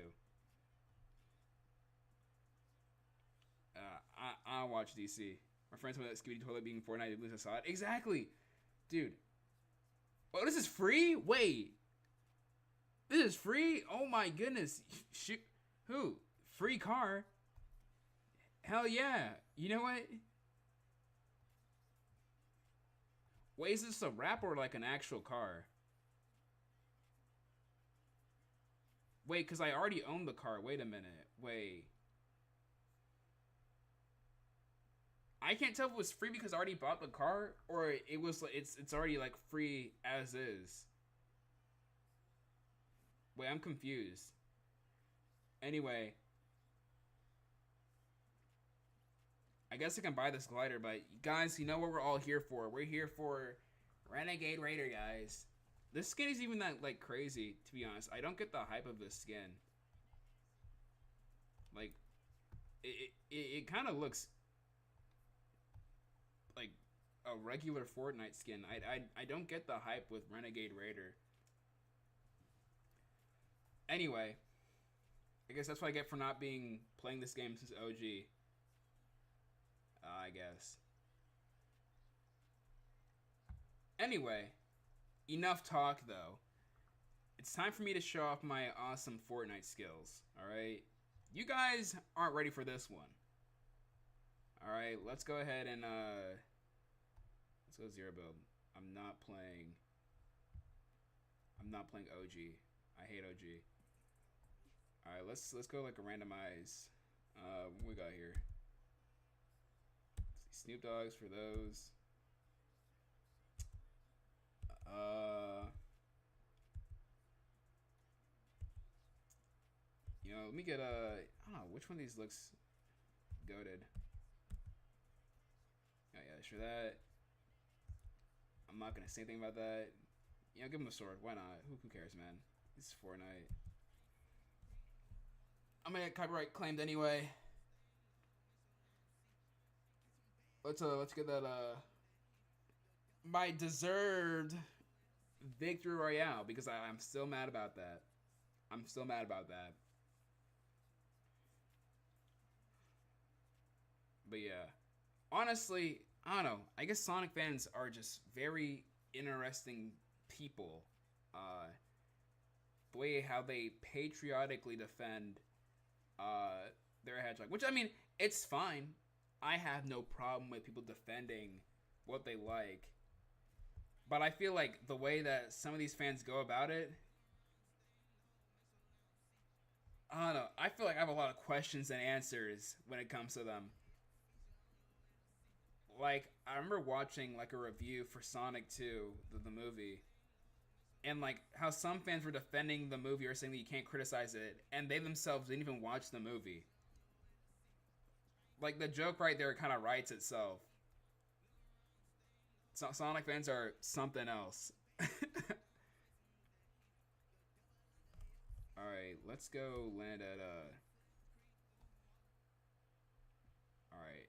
I don't watch DC. My friends went that Scooby Toilet being Fortnite, they lose a side. Exactly! Dude. Oh, this is free? Wait. This is free? Oh my goodness. Shoot. Who? Free car? Hell yeah. You know what? Wait, is this a rap or like an actual car? Wait, because I already own the car. Wait a minute. Wait. I can't tell if it was free because I already bought the car, or it was it's already like free as is. Wait, I'm confused. Anyway, I guess I can buy this glider, but guys, you know what we're all here for? We're here for Renegade Raider, guys. This skin is even that like crazy, to be honest. I don't get the hype of this skin. Like, it kind of looks like a regular Fortnite skin. I don't get the hype with Renegade Raider. Anyway, I guess that's what I get for not playing this game since OG. I guess. Anyway, enough talk though. It's time for me to show off my awesome Fortnite skills, alright? You guys aren't ready for this one. All right, let's go ahead and let's go zero build. I'm not playing. I'm not playing OG. I hate OG. All right, let's go like a randomize. What we got here? Snoop Dogs for those. You know, let me get a. I don't know which one of these looks goated. Oh yeah, sure that. I'm not gonna say anything about that. You know, give him a sword. Why not? Who cares, man? It's Fortnite. I'm gonna get copyright claimed anyway. Let's get that my deserved victory royale because I'm still mad about that. I'm still mad about that. But yeah, honestly, I don't know. I guess Sonic fans are just very interesting people. The way how they patriotically defend their hedgehog, which I mean, it's fine. I have no problem with people defending what they like, but I feel like the way that some of these fans go about it, I don't know. I feel like I have a lot of questions and answers when it comes to them. Like I remember watching like a review for Sonic 2, the movie, and like how some fans were defending the movie or saying that you can't criticize it, and they themselves didn't even watch the movie. Like the joke right there kind of writes itself. Sonic fans are something else. All right, let's go land at All right,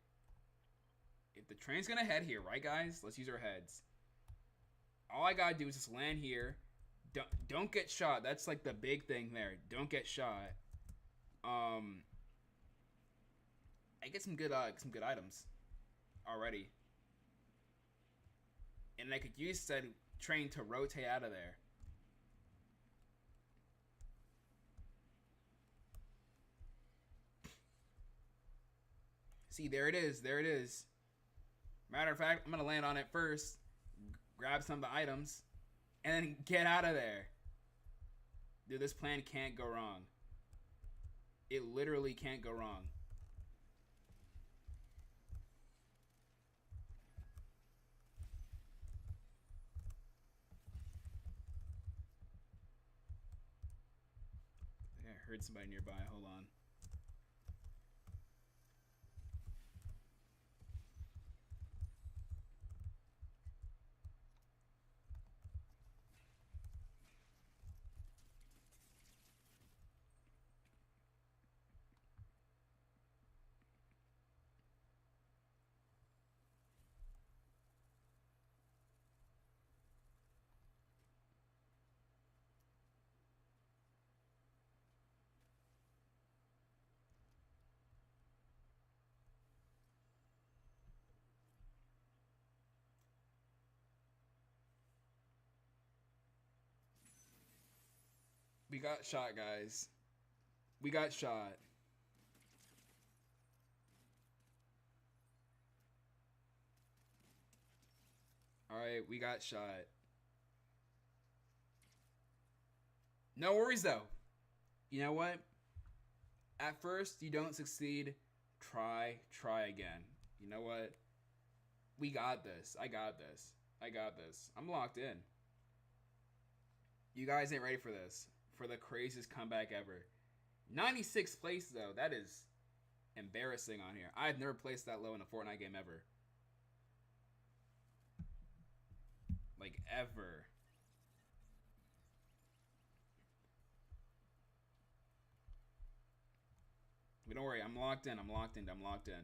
if the train's gonna head here, right, guys? Let's use our heads. All I gotta do is just land here. Don't get shot. That's like the big thing there. Don't get shot. I get some good items already, and I could use said train to rotate out of there. See, there it is. There it is. Matter of fact, I'm gonna land on it first, grab some of the items, and then get out of there. Dude, this plan can't go wrong. It literally can't go wrong. I think I heard somebody nearby. Hold on. We got shot, guys. We got shot. Alright, we got shot. No worries, though. You know what? At first, you don't succeed. Try again. You know what? We got this. I got this. I got this. I'm locked in. You guys ain't ready for this. For the craziest comeback ever. 96th place, though. That is embarrassing on here. I've never placed that low in a Fortnite game ever. Like, ever. But don't worry. I'm locked in. I'm locked in. I'm locked in.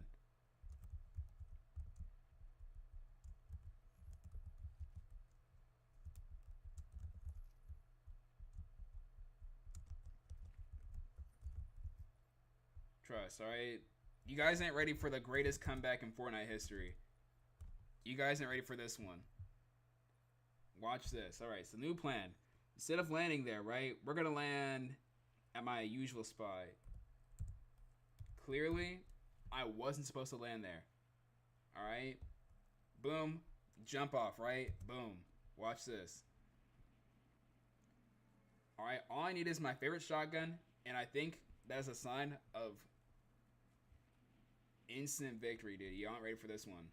Trust, alright? You guys ain't ready for the greatest comeback in Fortnite history. You guys ain't ready for this one. Watch this. Alright, so new plan. Instead of landing there, right? We're going to land at my usual spot. Clearly, I wasn't supposed to land there. Alright? Boom. Jump off, right? Boom. Watch this. Alright, all I need is my favorite shotgun, and I think that's a sign of instant victory, dude. You aren't ready for this one.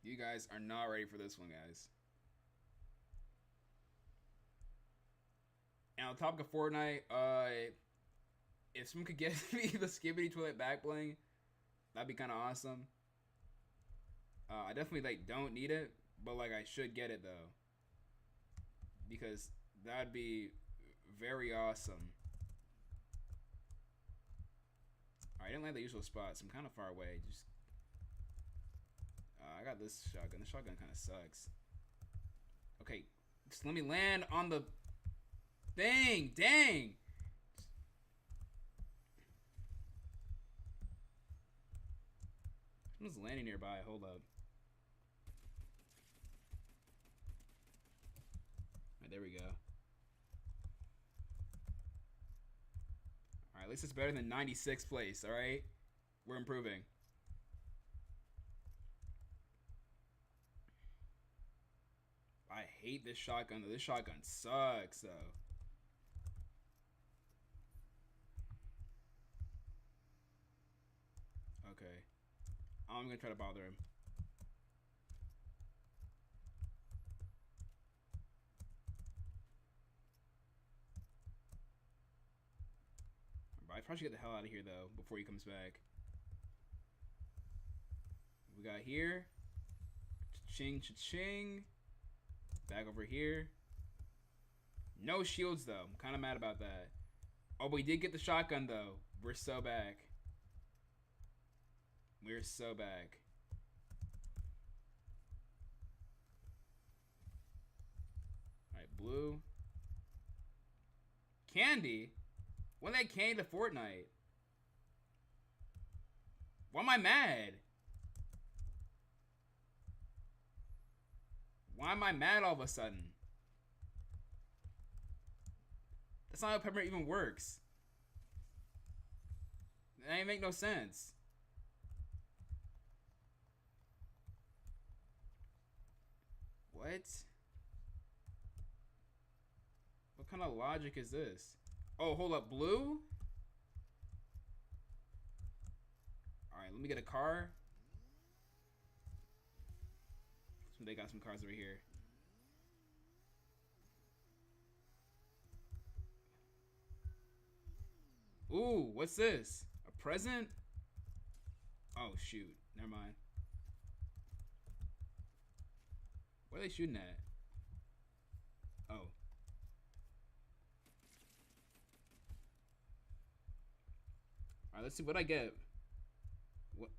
You guys are not ready for this one, guys. And on top of Fortnite, if someone could get me the Skibidi Toilet back bling, that'd be kind of awesome. I definitely like don't need it, but like I should get it though, because that'd be very awesome. I didn't like the usual spots. I'm kind of far away. Just I got this shotgun. This shotgun kind of sucks. Okay, just let me land on the thing. Dang. Someone's landing nearby. Hold up. Alright, there we go. Alright, at least it's better than 96th place, alright? We're improving. I hate this shotgun. This shotgun sucks, though. Okay. I'm gonna try to bother him. I probably should get the hell out of here, though, before he comes back. We got here. Cha-ching, cha-ching. Back over here. No shields, though. I'm kind of mad about that. Oh, but we did get the shotgun, though. We're so back. We're so back. Alright, blue. Candy? When they came to Fortnite? Why am I mad? Why am I mad all of a sudden? That's not how peppermint even works. That ain't make no sense. What? What kind of logic is this? Oh, hold up, blue? Alright, let me get a car. So they got some cars over here. Ooh, what's this? A present? Oh, shoot. Never mind. What are they shooting at? Oh. Alright, let's see what I get. What?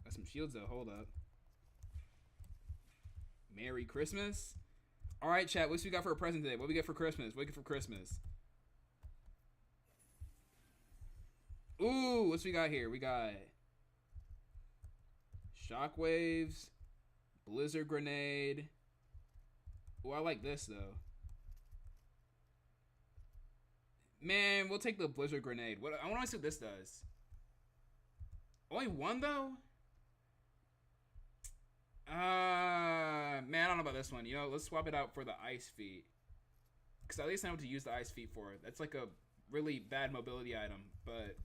Got some shields though, hold up. Merry Christmas. Alright, chat, what's we got for a present today? What we get for Christmas? What we get for Christmas? Ooh, what's we got here? We got shockwaves, blizzard grenade. Oh, I like this though. Man, we'll take the blizzard grenade. What I want to see what this does. Only one though? Man, I don't know about this one. You know, let's swap it out for the ice feet. Because at least I know what to use the ice feet for. That's like a really bad mobility item, but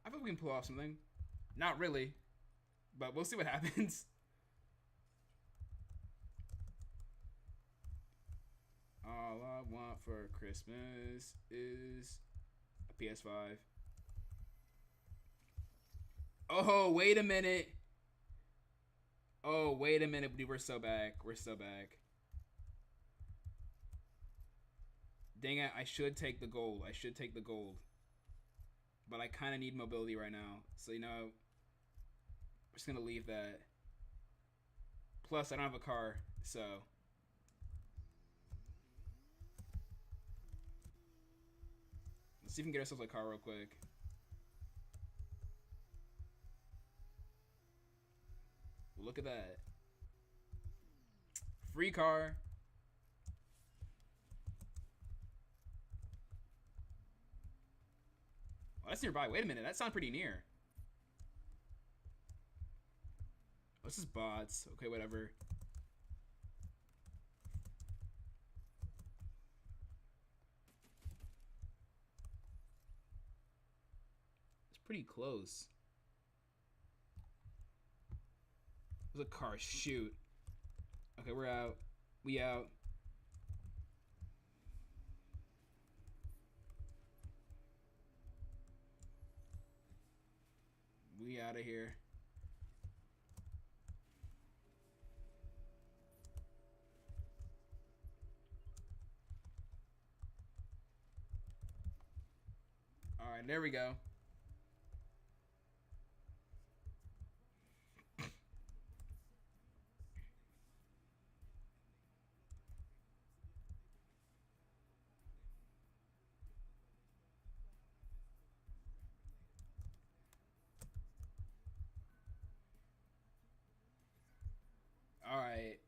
I think we can pull off something. Not really, but we'll see what happens. All I want for Christmas is a PS5. Oh, wait a minute. Oh, wait a minute, dude. We're so back. We're so back. Dang it. I should take the gold. I should take the gold. But I kind of need mobility right now. So, you know, I'm just going to leave that. Plus, I don't have a car. So let's see if we can get ourselves a car real quick. Look at that. Free car. Oh, that's nearby. Wait a minute. That sounds pretty near. Oh, this is bots. Okay, whatever. It's pretty close. There's a car. Shoot. Okay, we're out. We out. We out of here. All right, there we go. All right.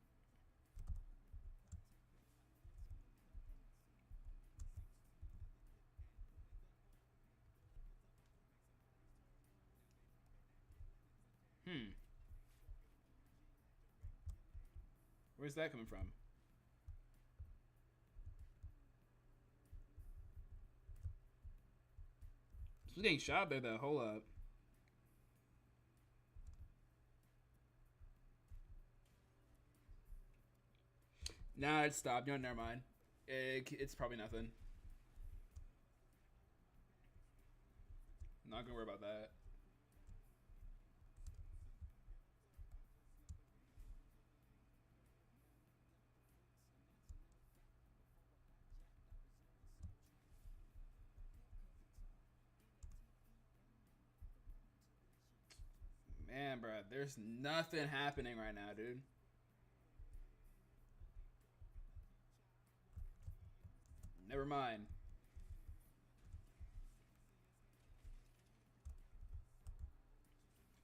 Where's that coming from? She's getting shot by the hole up. Nah, it stopped. No, never mind. It's probably nothing. Not gonna worry about that. Man, bro, there's nothing happening right now, dude. Never mind.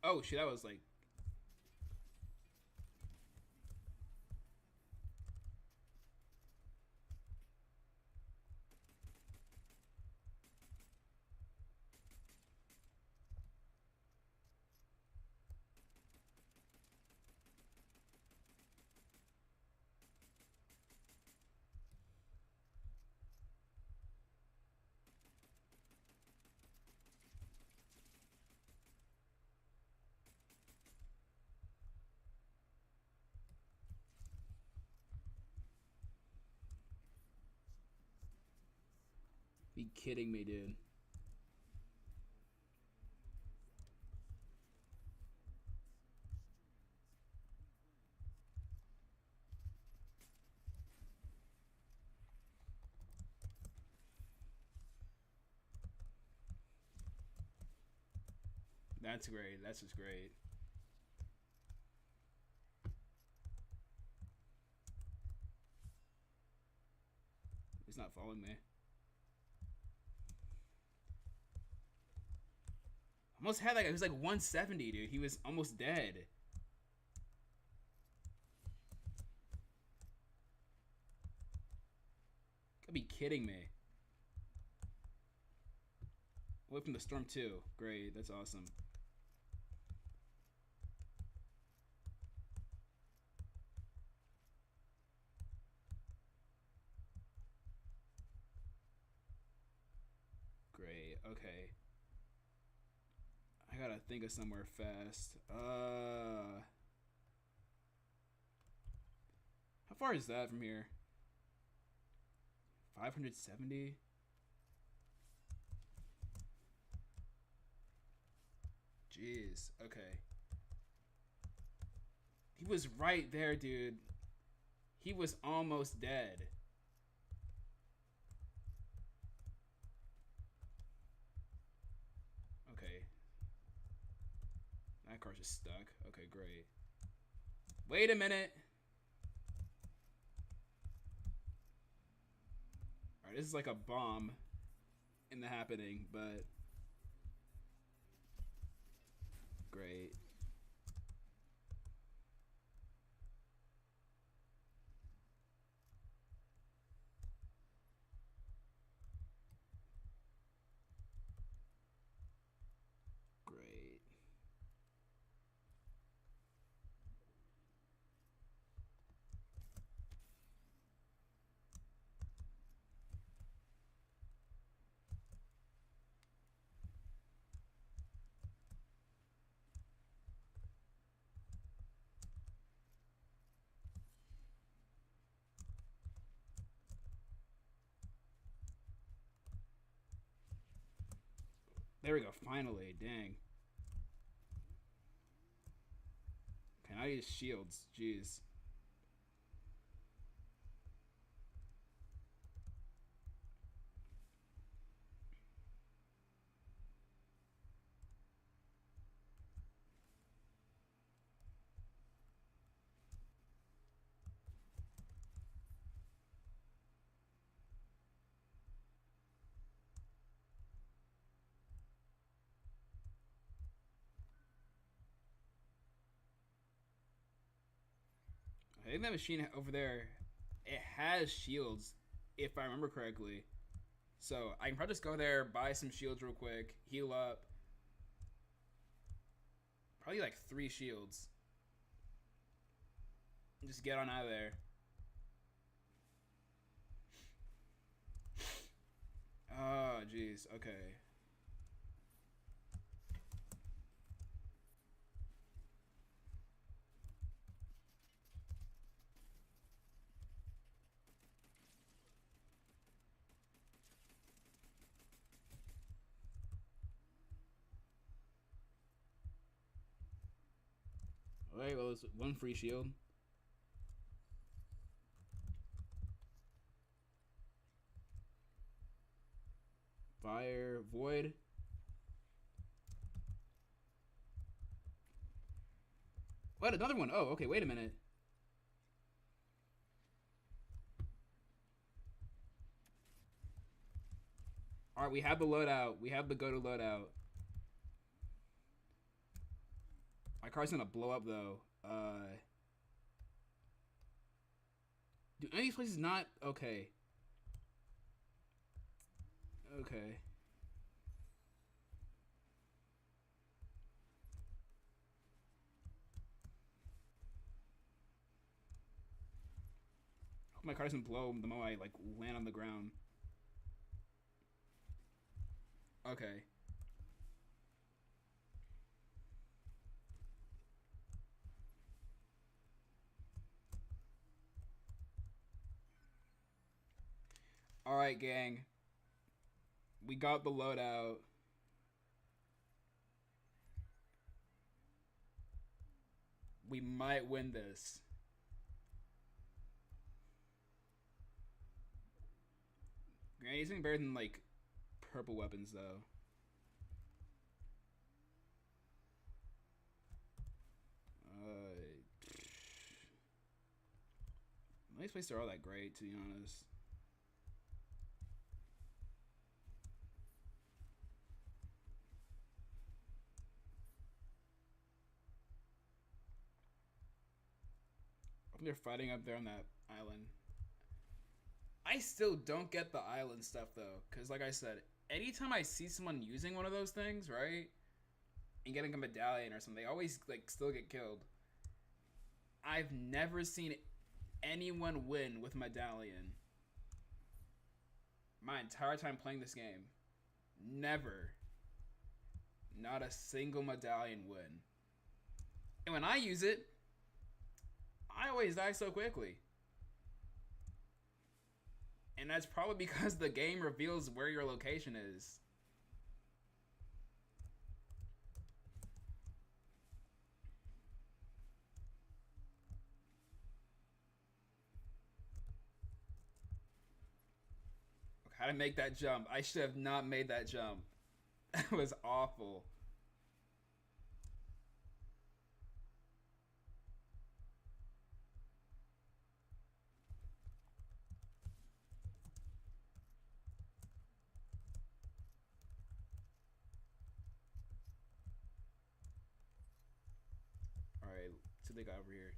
Oh shit, that was like... Be kidding me, dude. That's great. That's just great. He's not following me. Almost had that guy. He was like 170, dude. He was almost dead. Gotta be kidding me. Away from the storm too. Great. That's awesome. Great. Okay. I gotta think of somewhere fast. How far is that from here? 570? Jeez. Okay. He was right there, dude. He was almost dead. Okay. That car's just stuck. Okay, great. Wait a minute. Alright, this is like a bomb in the happening, but... Great. There we go. Finally. Dang. Okay, now I use shields. Jeez. I think that machine over there, it has shields, if I remember correctly. So I can probably just go there, buy some shields real quick, heal up. Probably like 3 shields. And just get on out of there. Oh, jeez. Okay. Alright, well, it's 1 free shield. Fire, void. What, another one? Oh, okay, wait a minute. Alright, we have the loadout. We have the go-to loadout. My car's gonna blow up, though. Do any of these places not? Okay. Okay. Hope my car doesn't blow the moment I, like, land on the ground. Okay. Alright, gang. We got the loadout. We might win this. Granny's anything better than, like, purple weapons, though. These places are all that great, to be honest. They're fighting up there on that island. I still don't get the island stuff, though, because like I said, anytime I see someone using one of those things, right, and getting a medallion or something, they always, like, still get killed. I've never seen anyone win with medallion my entire time playing this game. Never. Not a single medallion win. And when I use it, I always die so quickly. And that's probably because the game reveals where your location is. How to make that jump. I should have not made that jump. That was awful. Alright, let's see what they got over here.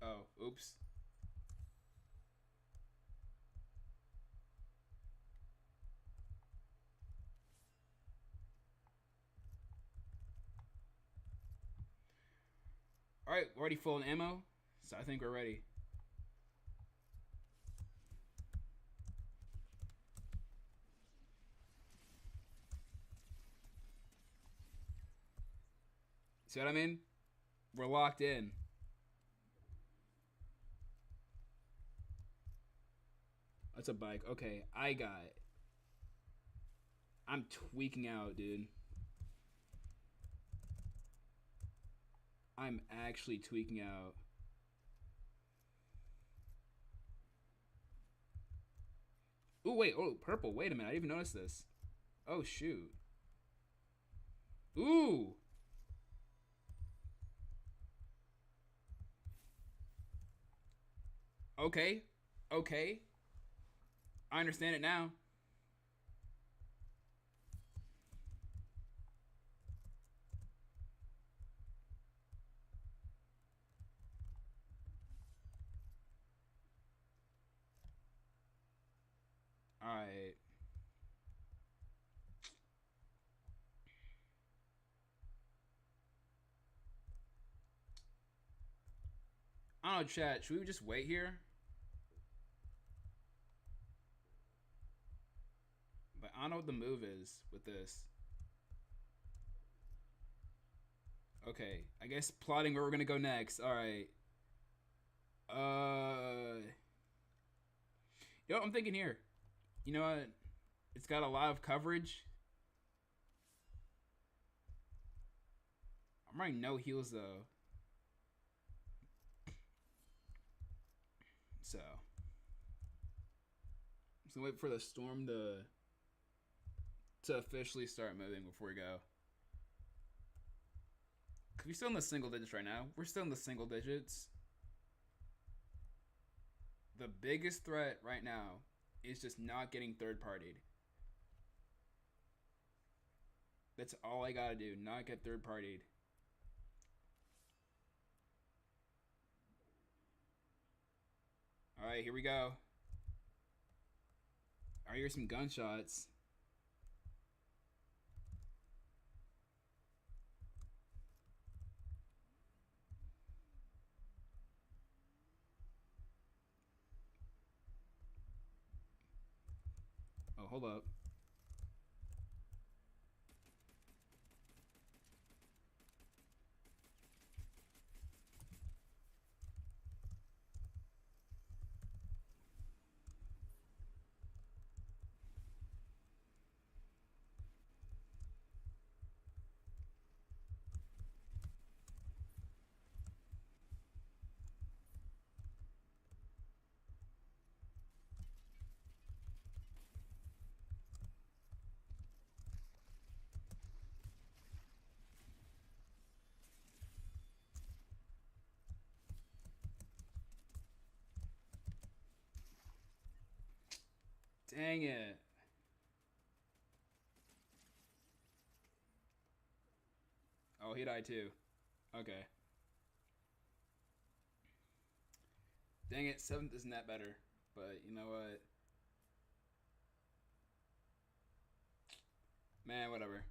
Oh, oops. Alright, we're already full on ammo, so I think we're ready. See what I mean? We're locked in. That's a bike. Okay, I got it. I'm tweaking out, dude. I'm actually tweaking out. Ooh, wait. Oh, purple. Wait a minute. I didn't even notice this. Oh, shoot. Ooh. Okay. Okay. I understand it now. Alright. I don't know, chat. Should we just wait here? But I don't know what the move is with this. Okay. I guess plotting where we're gonna go next. Alright. You know what I'm thinking here? You know what? It's got a lot of coverage. I'm running no heals though. So I'm just gonna wait for the storm to officially start moving before we go. Cause we're still in the single digits right now. We're still in the single digits. The biggest threat right now is just not getting third partied. That's all I gotta do. Not get third partied. Alright, here we go. I hear some gunshots. Oh, hold up. Dang it. Oh, he died too. Okay. Dang it, 7th isn't that better. But you know what? Man, whatever.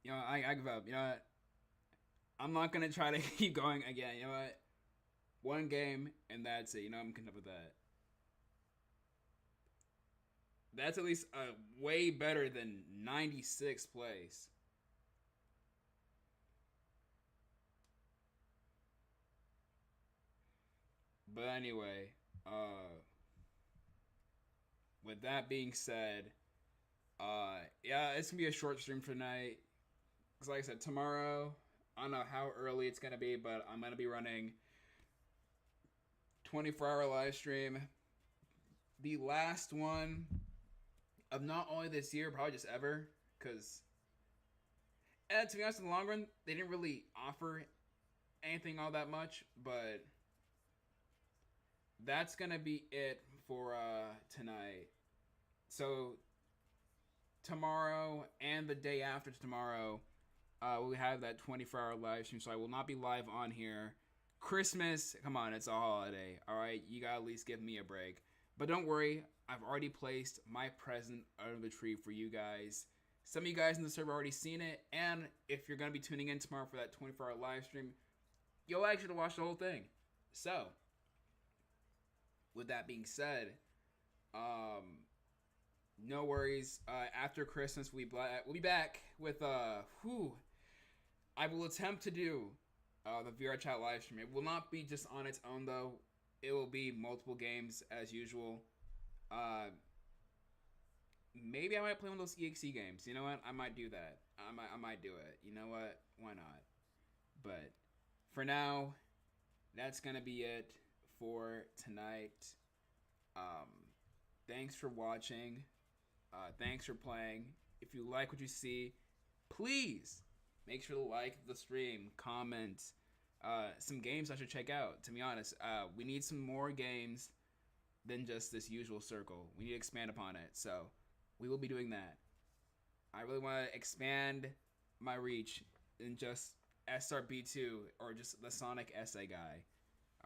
You know, I give up. You know what? I'm not gonna try to keep going again. You know what? One game and that's it. You know, I'm content with that. That's at least way better than 96th place. But anyway, with that being said, yeah, it's gonna be a short stream tonight. Cause like I said, tomorrow, I don't know how early it's gonna be, but I'm gonna be running 24-hour live stream. The last one of not only this year, probably just ever. Cause, to be honest, in the long run, they didn't really offer anything all that much, but that's gonna be it for tonight. So tomorrow and the day after tomorrow, we have that 24-hour live stream. So I will not be live on here. Christmas, come on, it's a holiday. All right, you gotta at least give me a break. But don't worry, I've already placed my present under the tree for you guys. Some of you guys in the server already seen it, and if you're gonna be tuning in tomorrow for that 24-hour live stream, you'll actually watch the whole thing. So, with that being said, no worries. After Christmas, we'll be back with I will attempt to do the VR chat live stream. It will not be just on its own though. it will be multiple games as usual. Uh, Maybe I might play one of those EXE games. You know what? I might do that. I might do it. You know what? Why not? But for now, that's gonna be it for tonight. Um, Thanks for watching. Thanks for playing. If you like what you see, please make sure to like the stream, comment. Some games I should check out. To be honest, we need some more games than just this usual circle. We need to expand upon it. So we will be doing that. I really want to expand my reach in just SRB2 or just the Sonic essay guy.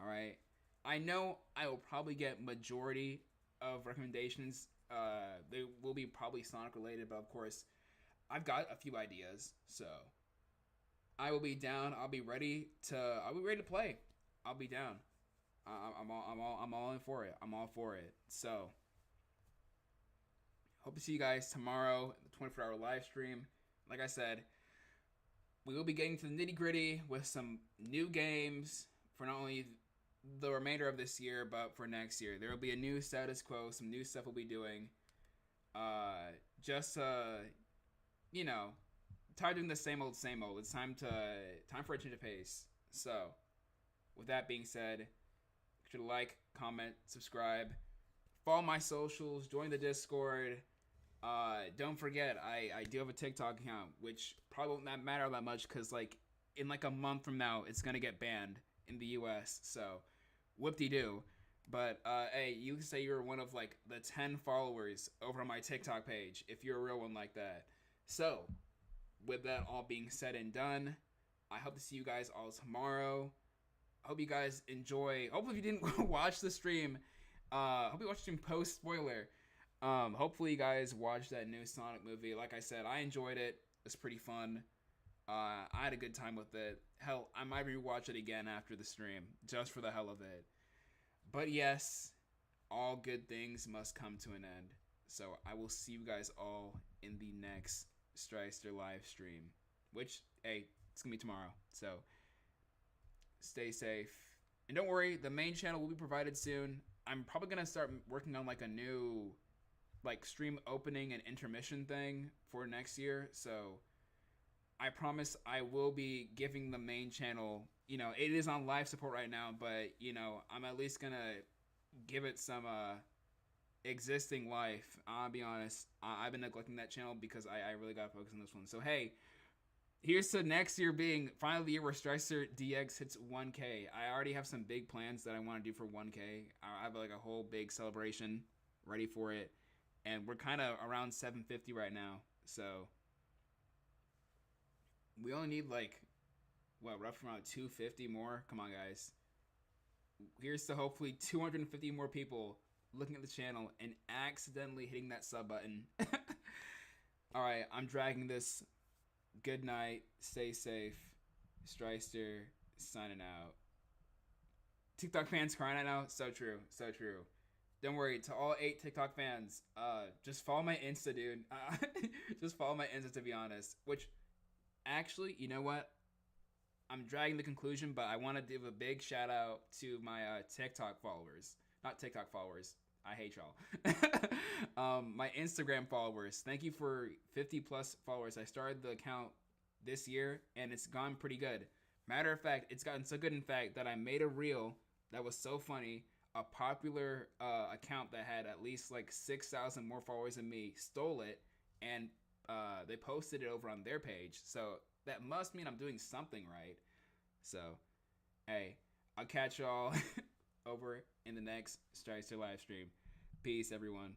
All right. I know I will probably get majority of recommendations. They will be probably Sonic related, but of course, I've got a few ideas. So I will be down. I'll be ready to play. I'll be down. I'm all in for it. I'm all for it. So hope to see you guys tomorrow in the 24-hour live stream. Like I said, we will be getting to the nitty gritty with some new games for not only the remainder of this year, but for next year. There will be a new status quo, some new stuff we'll be doing. You know, tired of doing the same old, same old. It's time for a change of pace. So, with that being said, make sure to like, comment, subscribe, follow my socials, join the Discord. Don't forget, I do have a TikTok account, which probably won't not matter that much because like in like a month from now, it's gonna get banned in the US. So, whoop-de-doo. But hey, you can say you're one of like the 10 followers over on my TikTok page if you're a real one like that. So, with that all being said and done, I hope to see you guys all tomorrow. Hope you guys enjoy. Hopefully, if you didn't watch the stream, hope you watched the stream post spoiler. Hopefully, you guys watched that new Sonic movie. Like I said, I enjoyed it. It's pretty fun. I had a good time with it. Hell, I might rewatch it again after the stream, just for the hell of it. But yes, all good things must come to an end. So I will see you guys all in the next Strister live stream, which, hey, it's gonna be tomorrow. So stay safe. And don't worry, the main channel will be provided soon. I'm probably gonna start working on like a new like stream opening and intermission thing for next year. So I promise I will be giving the main channel, you know, it is on live support right now, but you know, I'm at least gonna give it some existing life. I'll be honest, I've been neglecting that channel because I really gotta focus on this one. So hey, here's to next year being finally the year where Strister DX hits 1K. I already have some big plans that I want to do for 1K. I have like a whole big celebration ready for it, and we're kind of around 750 right now. So we only need like what, roughly around 250 more. Come on, guys. Here's to hopefully 250 more people looking at the channel and accidentally hitting that sub button. All right, I'm dragging this. Good night. Stay safe. Strister signing out. TikTok fans crying right now. So true. So true. Don't worry. To all 8 TikTok fans, just follow my Insta, dude. Just follow my Insta, to be honest. Which, actually, you know what? I'm dragging the conclusion, but I want to give a big shout out to my TikTok followers. Not TikTok followers. I hate y'all. My Instagram followers. Thank you for 50 plus followers. I started the account this year, and it's gone pretty good. Matter of fact, it's gotten so good, in fact, that I made a reel that was so funny. A popular account that had at least like 6,000 more followers than me stole it, and they posted it over on their page. So that must mean I'm doing something right. So, hey, I'll catch y'all over in the next Strister live stream. Peace, everyone.